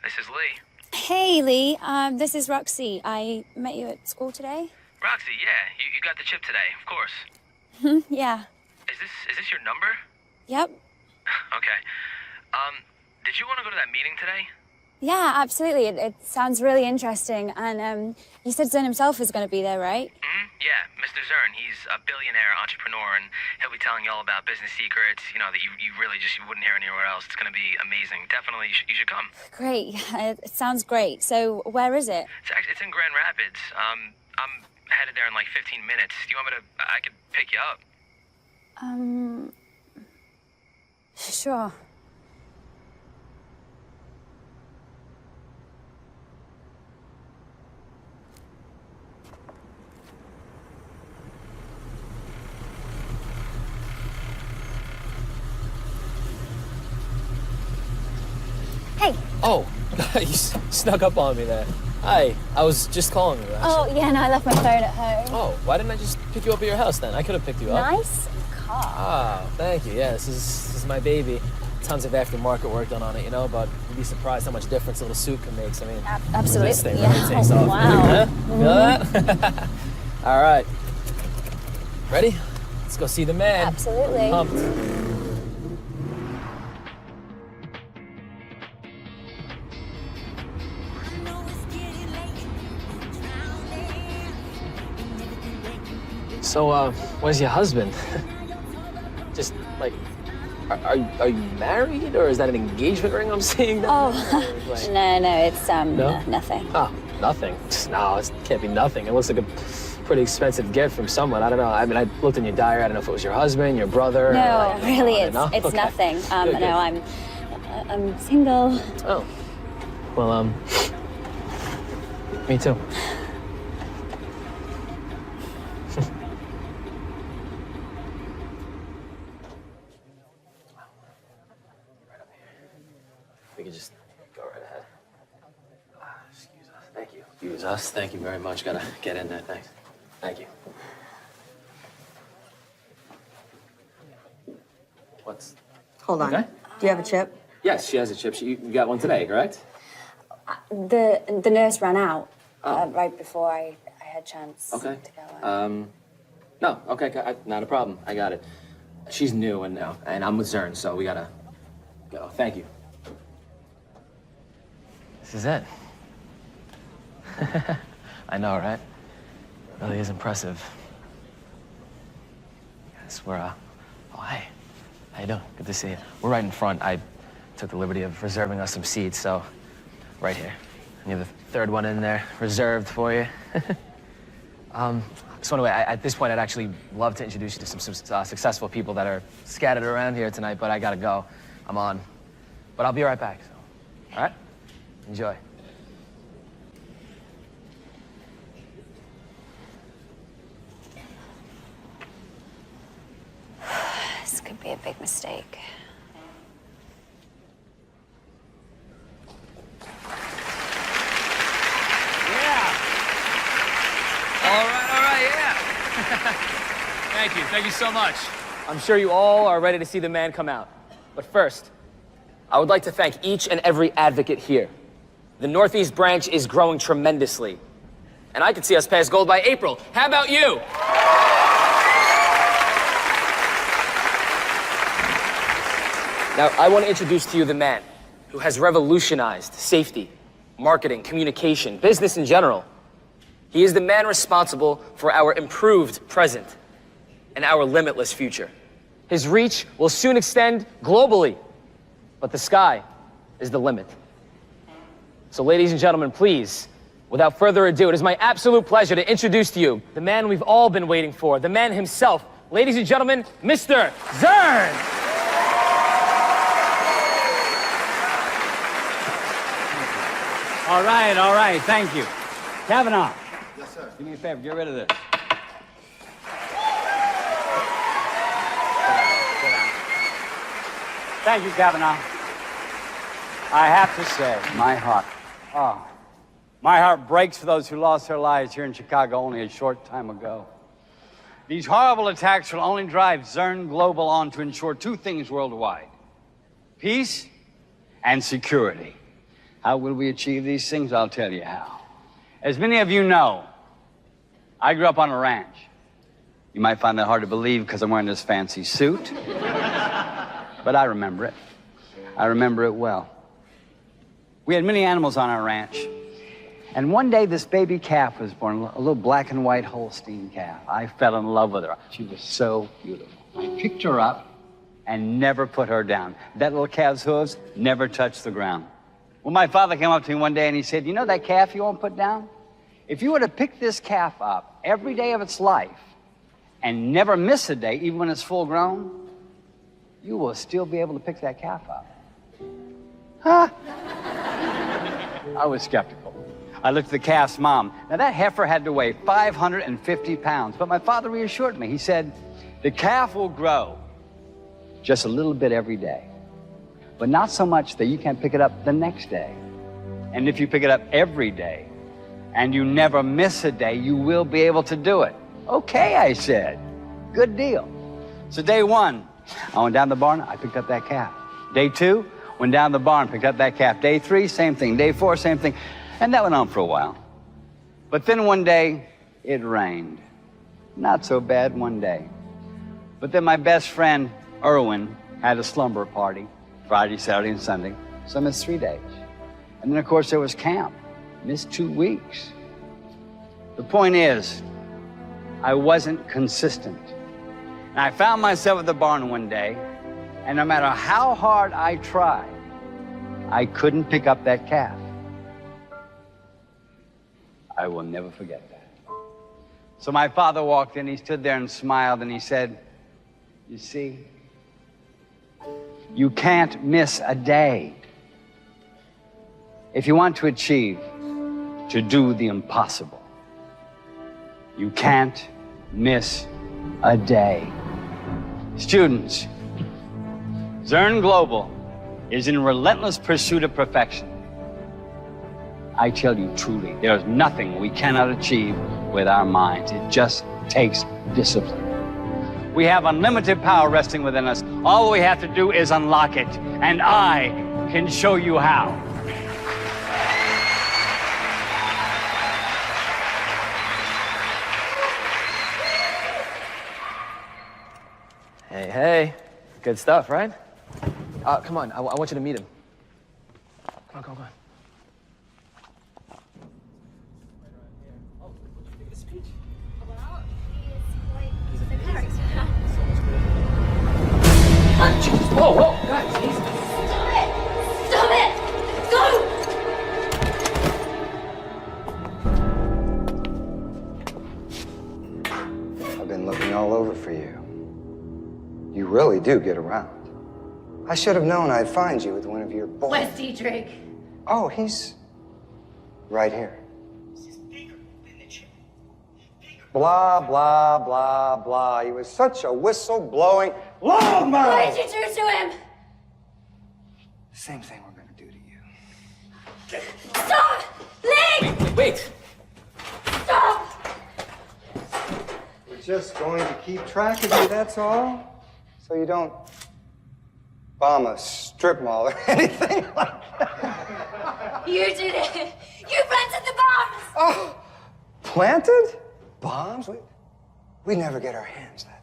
This is Lee. Hey, Lee. This is Roxy. I met you at school today. Roxy, yeah, you got the chip today, of course. Yeah. Is this your number? Yep. Okay. Did you want to go to that meeting today? Yeah, absolutely. It sounds really interesting. And you said Zern himself is going to be there, right? Yeah, Mr. Zern. He's a billionaire entrepreneur, and he'll be telling you all about business secrets, you know, that you really just wouldn't hear anywhere else. It's going to be amazing. Definitely, you should come. Great. It sounds great. So where is it? It's in Grand Rapids. I'm headed there in like 15 minutes. Do you want me to... I could pick you up. Sure. Hey. Oh, you snuck up on me there. Hi, I was just calling you, actually. Oh, yeah, no, I left my phone at home. Oh, why didn't I just pick you up at your house then? I could have picked you up. Nice car. Ah, thank you. Yeah, this is my baby. Tons of aftermarket work done on it, you know, but you'd be surprised how much difference a little suit can make. I mean, absolutely. This thing Yeah. really takes off. Wow. Huh? Feel that? All right. Ready? Let's go see the man. Absolutely. Pumped. So, where's your husband? Just, like, are you married, or is that an engagement ring I'm seeing there? Oh, Like- no, it's, No? nothing. Oh, nothing? No, it can't be nothing. It looks like a pretty expensive gift from someone. I don't know. I mean, I looked in your diary. I don't know if it was your husband, your brother. No, or like, really, no? it's Okay. nothing. Good, good. No, I'm single. Oh. Well, me too. We could just go right ahead. Excuse us. Thank you. Excuse us. Thank you very much. Gotta get in there. Thanks. Thank you. What's... Hold on. Okay. Do you have a chip? Yes, she has a chip. You got one today, correct? The nurse ran out right before I had a chance Okay. to go. No. Okay. Not a problem. I got it. She's new and I'm with Zern, so we gotta go. Thank you. This is it. I know, right? Really is impressive. Yes, we're, oh, hey. How you doing? Good to see you. We're right in front. I took the liberty of reserving us some seats, so right here. And you have the third one in there, reserved for you. So anyway, at this point, I'd actually love to introduce you to some successful people that are scattered around here tonight, but I gotta go. I'm on. But I'll be right back, so. All right? Enjoy. This could be a big mistake. All right, yeah. Thank you so much. I'm sure you all are ready to see the man come out. But first, I would like to thank each and every advocate here. The Northeast branch is growing tremendously. And I could see us pass gold by April. How about you? Now, I want to introduce to you the man who has revolutionized safety, marketing, communication, business in general. He is the man responsible for our improved present and our limitless future. His reach will soon extend globally, but the sky is the limit. So ladies and gentlemen, please, without further ado, it is my absolute pleasure to introduce to you the man we've all been waiting for, the man himself. Ladies and gentlemen, Mr. Zern! All right, thank you. Kavanaugh. Yes, sir. Do me a favor, get rid of this. Thank you, Kavanaugh. I have to say, my heart breaks for those who lost their lives here in Chicago only a short time ago. These horrible attacks will only drive Zern Global on to ensure two things worldwide: peace and security. How will we achieve these things? I'll tell you how. As many of you know, I grew up on a ranch. You might find that hard to believe because I'm wearing this fancy suit. But I remember it. I remember it well. We had many animals on our ranch. And one day this baby calf was born, a little black and white Holstein calf. I fell in love with her. She was so beautiful. I picked her up and never put her down. That little calf's hooves never touched the ground. Well, my father came up to me one day and he said, you know that calf you won't put down? If you were to pick this calf up every day of its life and never miss a day, even when it's full grown, you will still be able to pick that calf up. Huh? I was skeptical. I looked at the calf's mom. Now, that heifer had to weigh 550 pounds, but my father reassured me. He said, the calf will grow just a little bit every day, but not so much that you can't pick it up the next day. And if you pick it up every day and you never miss a day, you will be able to do it. Okay, I said. Good deal. So day one, I went down the barn, I picked up that calf. Day two, went down the barn, picked up that calf. Day three, same thing. Day four, same thing. And that went on for a while. But then one day, it rained. Not so bad one day. But then my best friend, Erwin, had a slumber party, Friday, Saturday, and Sunday. So I missed 3 days. And then, of course, there was camp. Missed 2 weeks. The point is, I wasn't consistent. And I found myself at the barn one day, and no matter how hard I tried, I couldn't pick up that calf. I will never forget that. So my father walked in, he stood there and smiled, and he said, you see, you can't miss a day. If you want to achieve, to do the impossible, you can't miss a day. Students, Zern Global is in relentless pursuit of perfection. I tell you truly, there's nothing we cannot achieve with our minds. It just takes discipline. We have unlimited power resting within us. All we have to do is unlock it, and I can show you how. Hey, hey. Good stuff, right? Come on, I want you to meet him. Come on, come on. Whoa, whoa, guys, easy. Stop it! Stop it! Go! I've been looking all over for you. You really do get around. I should have known I'd find you with one of your boys. Where's Dietrich? Oh, he's right here. Blah, blah, blah, blah. He was such a whistle-blowing loudmouth. What did you do to him? Same thing we're gonna do to you. Stop! Leave! Wait. Stop! We're just going to keep track of you, that's all. So you don't bomb a strip mall or anything like that. You did it! You planted the bombs! Oh, planted? Bombs? We never get our hands that.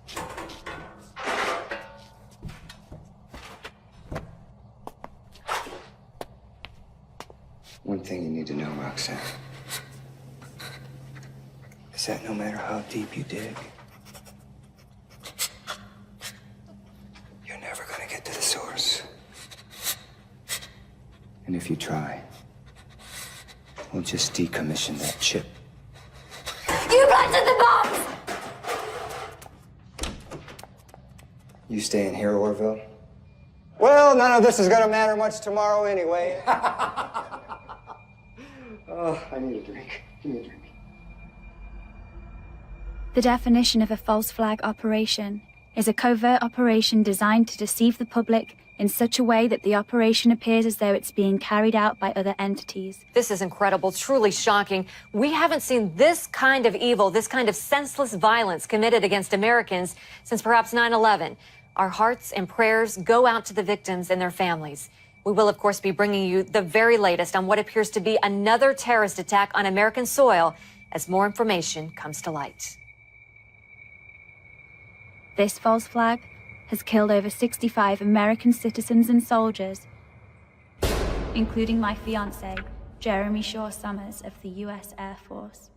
One thing you need to know, Roxanne, is that no matter how deep you dig, you're never gonna get to the source. And if you try, we'll just decommission that chip. You planted the bombs! You staying here, Orville? Well, none of this is gonna matter much tomorrow anyway. Oh, I need a drink. Give me a drink. The definition of a false flag operation is a covert operation designed to deceive the public in such a way that the operation appears as though it's being carried out by other entities. This is incredible, truly shocking. We haven't seen this kind of evil, this kind of senseless violence committed against Americans since perhaps 9/11. Our hearts and prayers go out to the victims and their families. We will, of course, be bringing you the very latest on what appears to be another terrorist attack on American soil as more information comes to light. This false flag has killed over 65 American citizens and soldiers, including my fiancé, Jeremy Shaw Summers of the U.S. Air Force.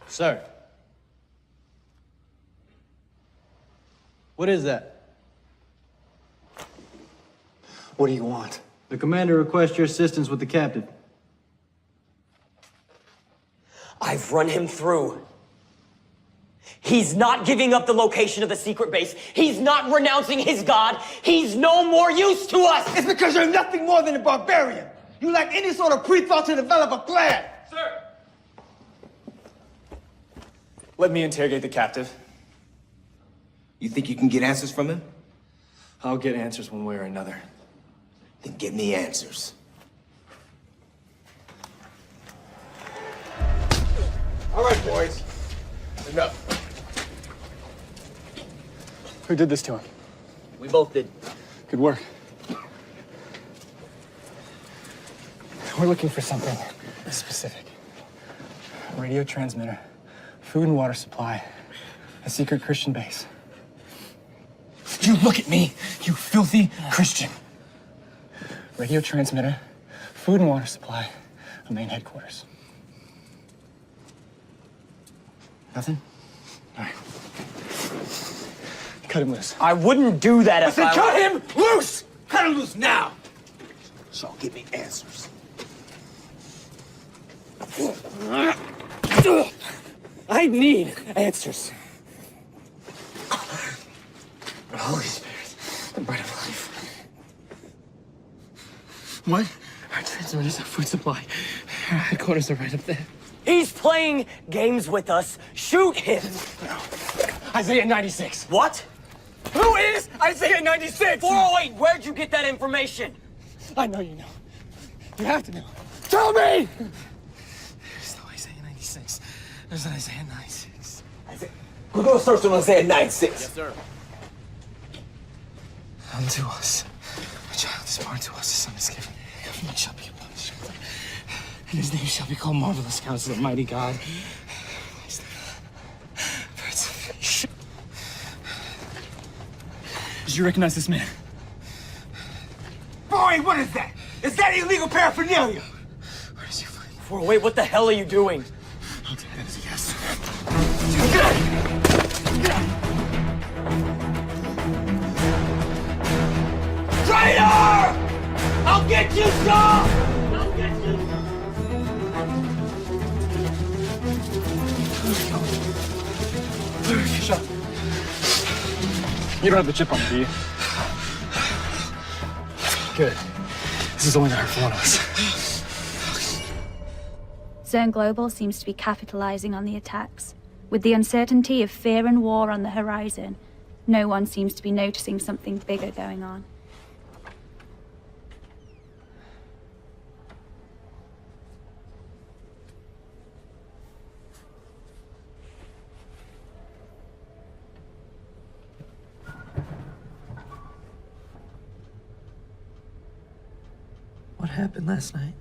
Sir. What is that? What do you want? The commander requests your assistance with the captive. I've run him through. He's not giving up the location of the secret base. He's not renouncing his god. He's no more use to us. It's because you're nothing more than a barbarian. You lack any sort of pre-thought to develop a plan. Sir! Let me interrogate the captive. You think you can get answers from him? I'll get answers one way or another. Then give me answers. All right, boys. Enough. Who did this to him? We both did. Good work. We're looking for something specific. A radio transmitter, food and water supply, a secret Christian base. You look at me, you filthy Christian. Radio transmitter, food and water supply, a main headquarters. Nothing? All right. Cut him loose. I wouldn't do that if I said cut were... him loose! Cut him loose now! So give me answers. I need answers. The Holy Spirit, the bread of life. What? Our transmitters, our food supply. Our headquarters are right up there. He's playing games with us. Shoot him. Isaiah 96. What? Who is Isaiah 96? 408, where'd you get that information? I know you know. You have to know. Tell me! There's no Isaiah 96. There's an Isaiah 96. We're gonna search on Isaiah 96. Yes, sir. Unto us a child is born, to us a son is given. Government shall be upon his shoulder, and his name shall be called Marvelous Counselor, Mighty God. Prince of Peace. Did you recognize this man? Boy, what is that? Is that illegal paraphernalia? Where did you find him? 408, what the hell are you doing? I'll take that as a yes. Traitor! I'll get you, Saul! I'll get you! Shut up. You don't have the chip on, do you? Good. This is only gonna hurt for one of us. Zern Global seems to be capitalizing on the attacks. With the uncertainty of fear and war on the horizon, no one seems to be noticing something bigger going on. What happened last night?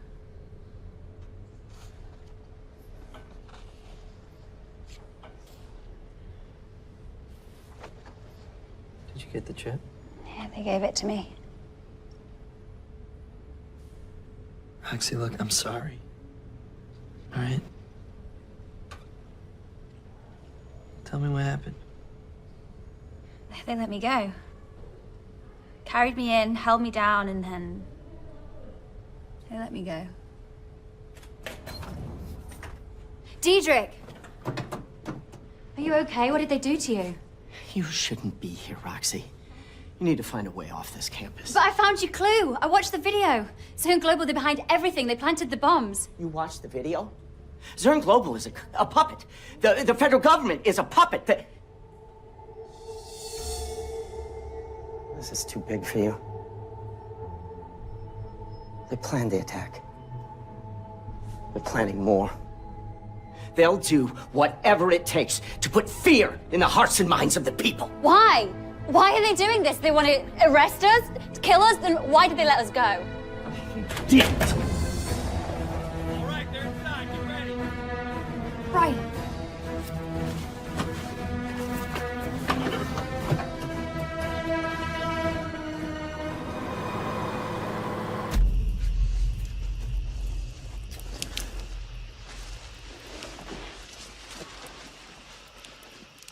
Did you get the chip? Yeah, they gave it to me. Roxy, look, I'm sorry. All right? Tell me what happened. They let me go. Carried me in, held me down, and then they let me go. Diedrich! Are you okay? What did they do to you? You shouldn't be here, Roxy. You need to find a way off this campus. But I found your clue. I watched the video. Zern Global, they're behind everything. They planted the bombs. You watched the video? Zern Global is a puppet. The federal government is a puppet. This is too big for you. They planned the attack. They're planning more. They'll do whatever it takes to put fear in the hearts and minds of the people. Why? Why are they doing this? They want to arrest us? Kill us? Then why did they let us go? Damn it. Brian.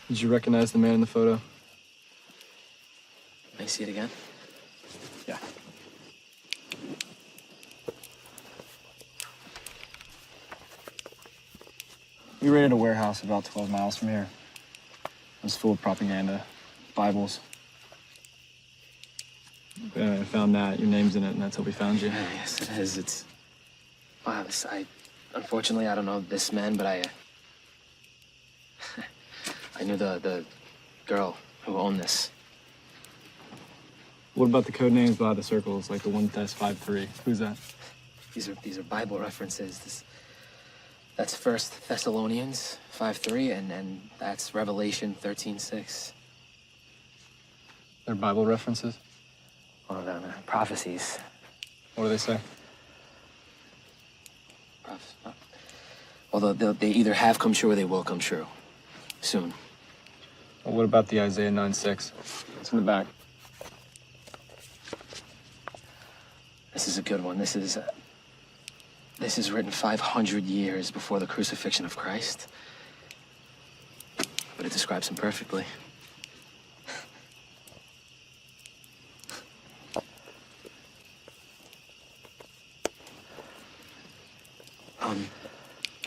Did you recognize the man in the photo? May I see it again? Yeah. We raided a warehouse about 12 miles from here. It was full of propaganda, Bibles. I found that. Your name's in it, and that's how we found you. Yeah, yes, it is. It's... Wow, unfortunately, I don't know this man, but I knew the girl who owned this. What about the code names by the circles, like the 1-53? Who's that? These are Bible references. That's 1 Thessalonians 5:3, and that's Revelation 13:6. They're Bible references? One of them, prophecies. What do they say? Well, they either have come true or they will come true. Soon. Well, what about the Isaiah 9:6? It's in the back. This is a good one. This is written 500 years before the crucifixion of Christ. But it describes him perfectly.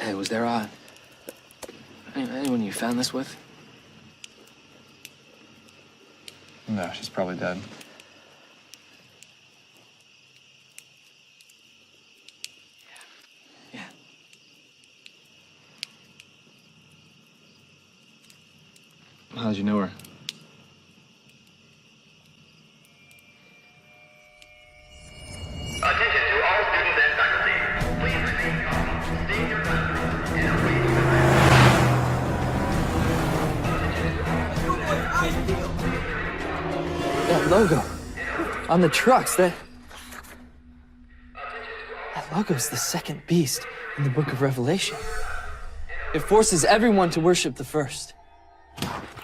Hey, was there anyone you found this with? No, she's probably dead. Yeah. How'd you know her? Attention to all students and faculty. Please remain calm, stay in your classrooms, and await That logo on the trucks, that logo's the second beast in the book of Revelation. It forces everyone to worship the first.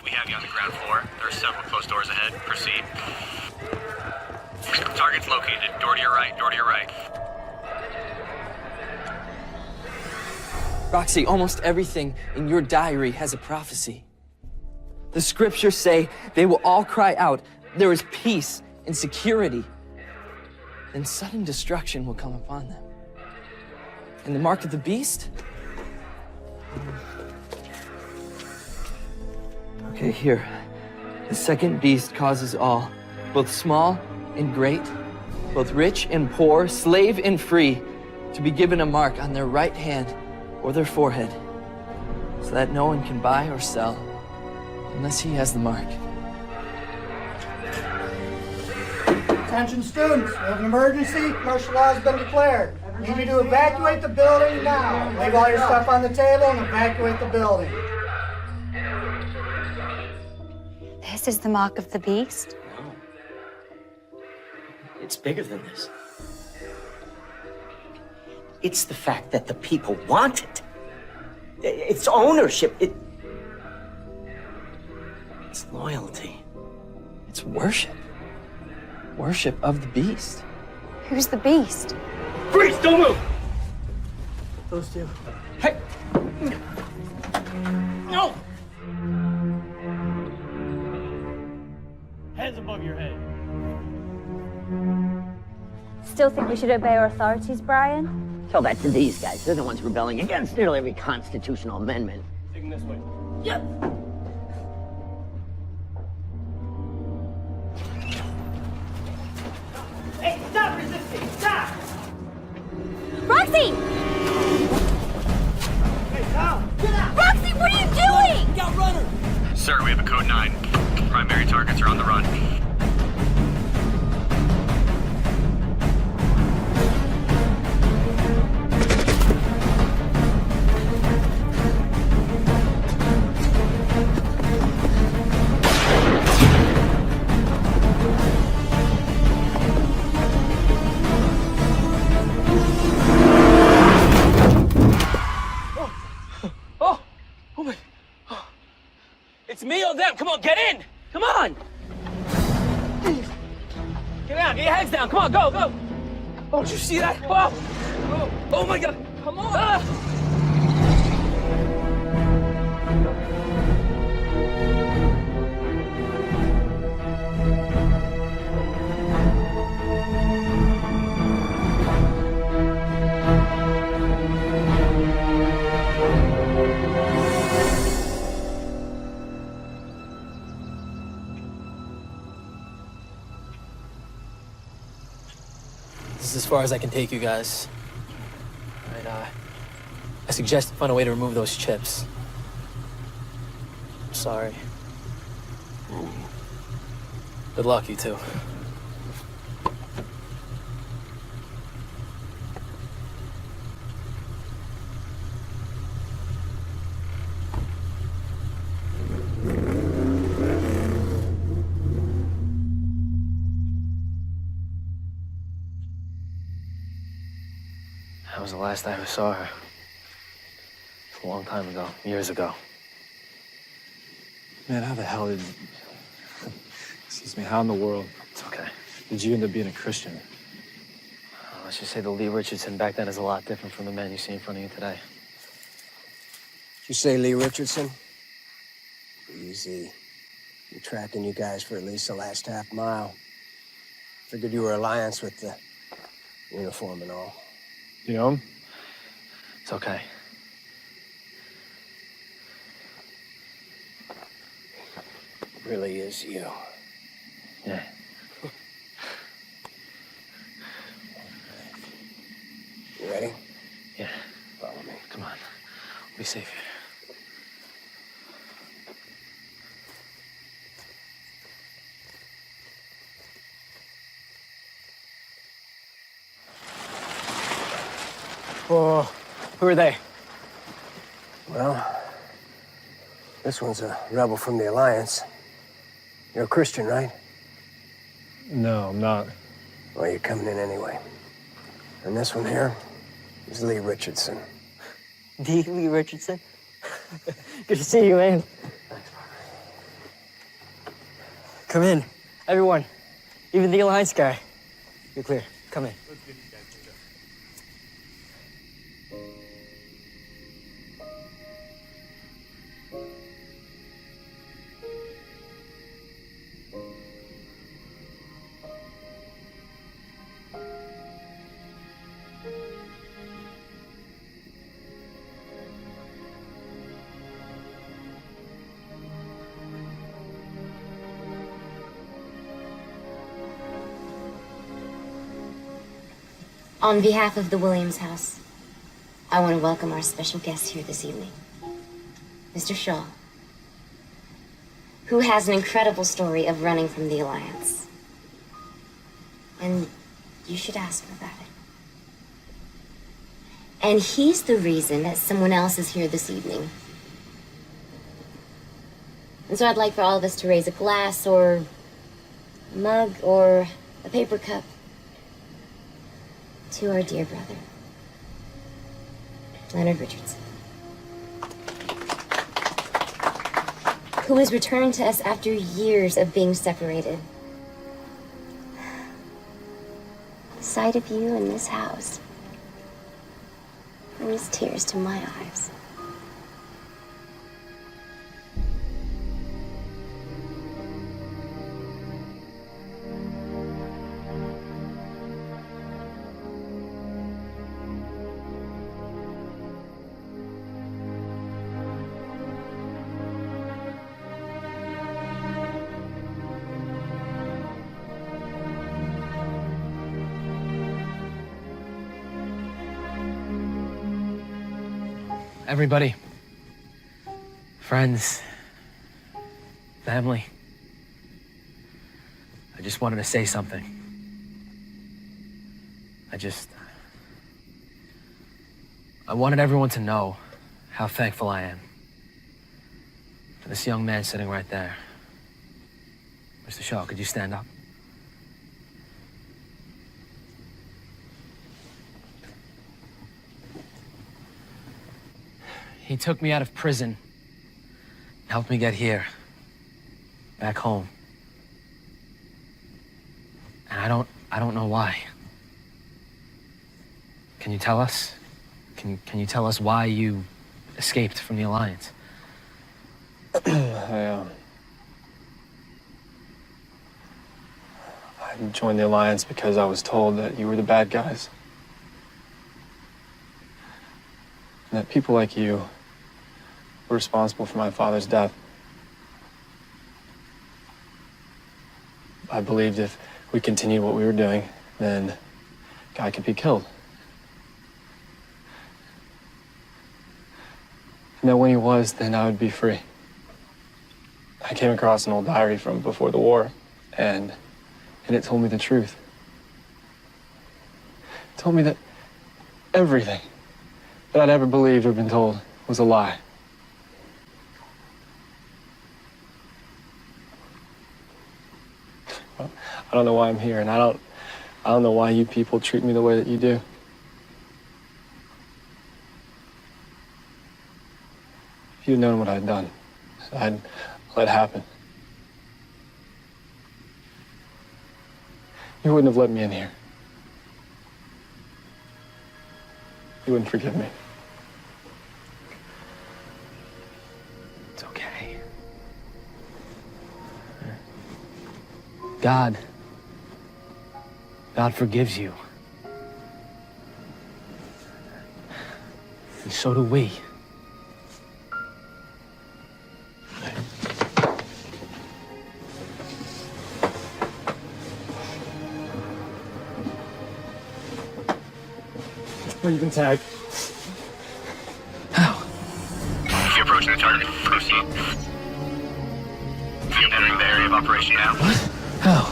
We have you on the ground floor. There are several closed doors ahead. Proceed. Target's located. Door to your right, door to your right. Roxy, almost everything in your diary has a prophecy. The scriptures say they will all cry out, there is peace and security. Then sudden destruction will come upon them. And the mark of the beast? Okay, here. The second beast causes all, both small and great, both rich and poor, slave and free, to be given a mark on their right hand or their forehead, so that no one can buy or sell unless he has the mark. Attention students, we have an emergency. Martial law has been declared. You need to evacuate the building now. Leave all your stuff on the table and evacuate the building. This is the mark of the beast? No. It's bigger than this. It's the fact that the people want it. It's ownership. It's loyalty. It's worship. Worship of the beast. Who's the beast? Freeze! Don't move! Those two. Hey! No! Hands above your head. Still think we should obey our authorities, Brian? Tell that to these guys. They're the ones rebelling against nearly every constitutional amendment. Taking this way. Yep. Hey, stop resisting! Stop! Roxy! Hey, Tom! Get out! Roxy, what are you doing? Got runner! Sir, we have a code 9. Primary targets are on the run. It's me or them. Come on, get in. Come on. Get down. Get your heads down. Come on, go, go. Oh, did you see that? Oh my God. Come on. This is as far as I can take you guys. All right, I suggest you find a way to remove those chips. I'm sorry. Good luck, you two. That was the last I ever saw her. A long time ago, years ago. Man, how the hell did... Excuse me, how in the world... It's okay. Did you end up being a Christian? Let's just say the Lee Richardson back then is a lot different from the man you see in front of you today. You say Lee Richardson? Easy. Been tracking you guys for at least the last half mile. Figured you were alliance with the uniform and all. You know him? It's okay. Really is you. Yeah. You ready? Yeah. Follow me. Come on. We'll be safe here. Oh, who are they? Well, this one's a rebel from the Alliance. You're a Christian, right? No, I'm not. Well, you're coming in anyway. And this one here is Lee Richardson. D. Lee Richardson? Good to see you, man. Come in. Everyone. Even the Alliance guy. You're clear. Come in. On behalf of the Williams House, I want to welcome our special guest here this evening, Mr. Shaw, who has an incredible story of running from the Alliance. And you should ask him about it. And he's the reason that someone else is here this evening. And so I'd like for all of us to raise a glass or a mug or a paper cup to our dear brother, Leonard Richardson, who has returned to us after years of being separated. The sight of you in this house brings tears to my eyes. Everybody, friends, family, I just wanted to say something. I wanted everyone to know how thankful I am for this young man sitting right there. Mr. Shaw, could you stand up? He took me out of prison, helped me get here, back home. And I don't know why. Can you tell us? Can you tell us why you escaped from the Alliance? I joined the Alliance because I was told that you were the bad guys. And that people like you were responsible for my father's death. I believed if we continued what we were doing, then Guy could be killed. And that when he was, then I would be free. I came across an old diary from before the war, and it told me the truth. It told me that everything that I'd ever believed or been told was a lie. Well, I don't know why I'm here, and I don't know why you people treat me the way that you do. If you'd known what I'd done, I'd let it happen. You wouldn't have let me in here. You wouldn't forgive me. It's okay. God forgives you. And so do we. Oh, you've been tagged. How? If you're approaching the target, proceed. You're entering the area of operation now. What? How?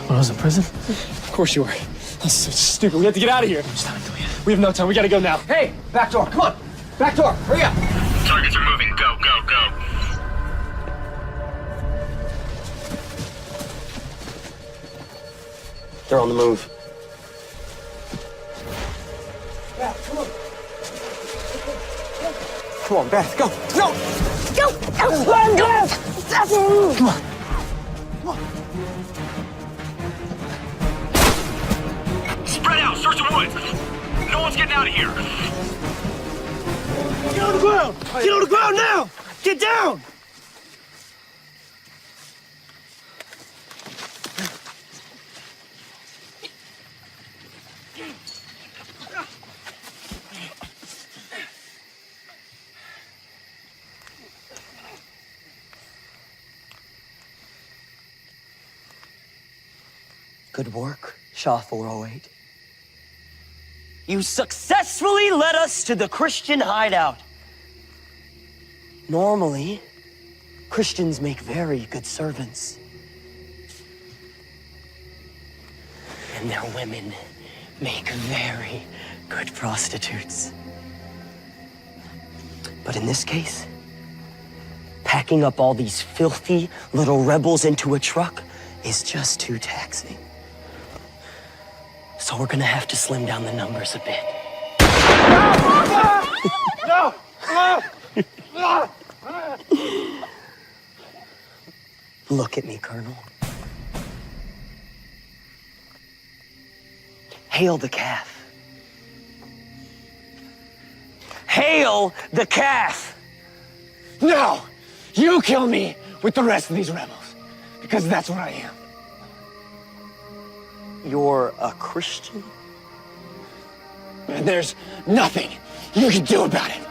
When I was in prison? Of course you were. That's so stupid. We have to get out of here. We have no time. We gotta go now. Hey, back door, come on. Back door, hurry up. Targets are moving. Go, go, go. They're on the move. Yeah, come on. Come on, Beth, go. Go! Go! Come on. Spread out. Search the woods. No one's getting out of here. Get on the ground! Get on the ground now! Get down! Good work, Shaw 408. You successfully led us to the Christian hideout. Normally, Christians make very good servants. And their women make very good prostitutes. But in this case, packing up all these filthy little rebels into a truck is just too taxing. So we're gonna have to slim down the numbers a bit. No! Look at me, Colonel. Hail the calf. Hail the calf! No! You kill me with the rest of these rebels, because that's what I am. You're a Christian? And there's nothing you can do about it.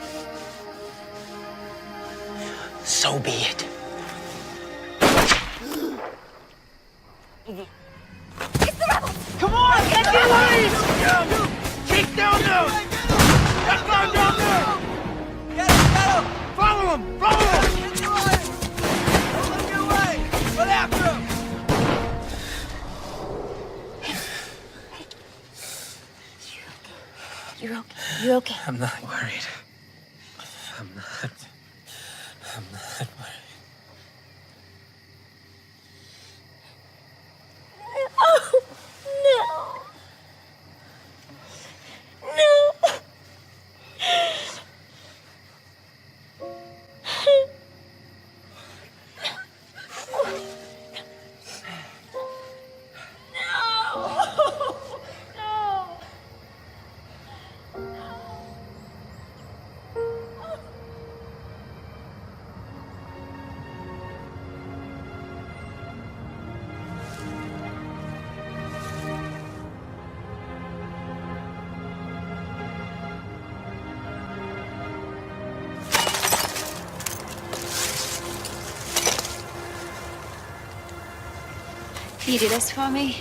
So be it. Come on! Get the lane! Take down those! That guy down there! Get him! Follow him! Follow him! Don't look your way! Run after him! You're okay. I'm not worried. I'm not worried. Oh, no. No. Can you do this for me?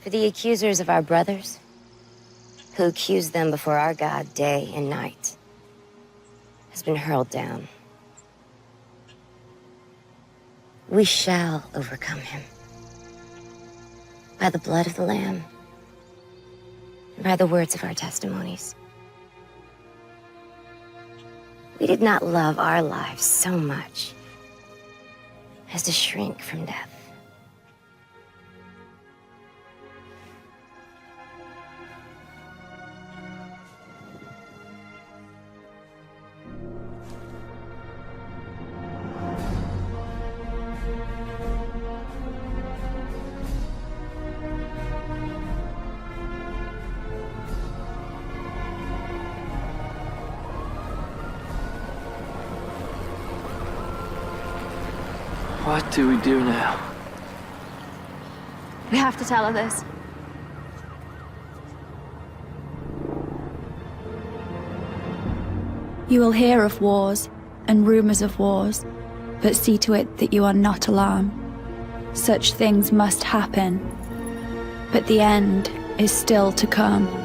For the accusers of our brothers, who accuse them before our God day and night, has been hurled down. We shall overcome him by the blood of the Lamb and by the words of our testimonies. We did not love our lives so much as to shrink from death. What do we do now? We have to tell her this. You will hear of wars and rumors of wars, but see to it that you are not alarmed. Such things must happen, but the end is still to come.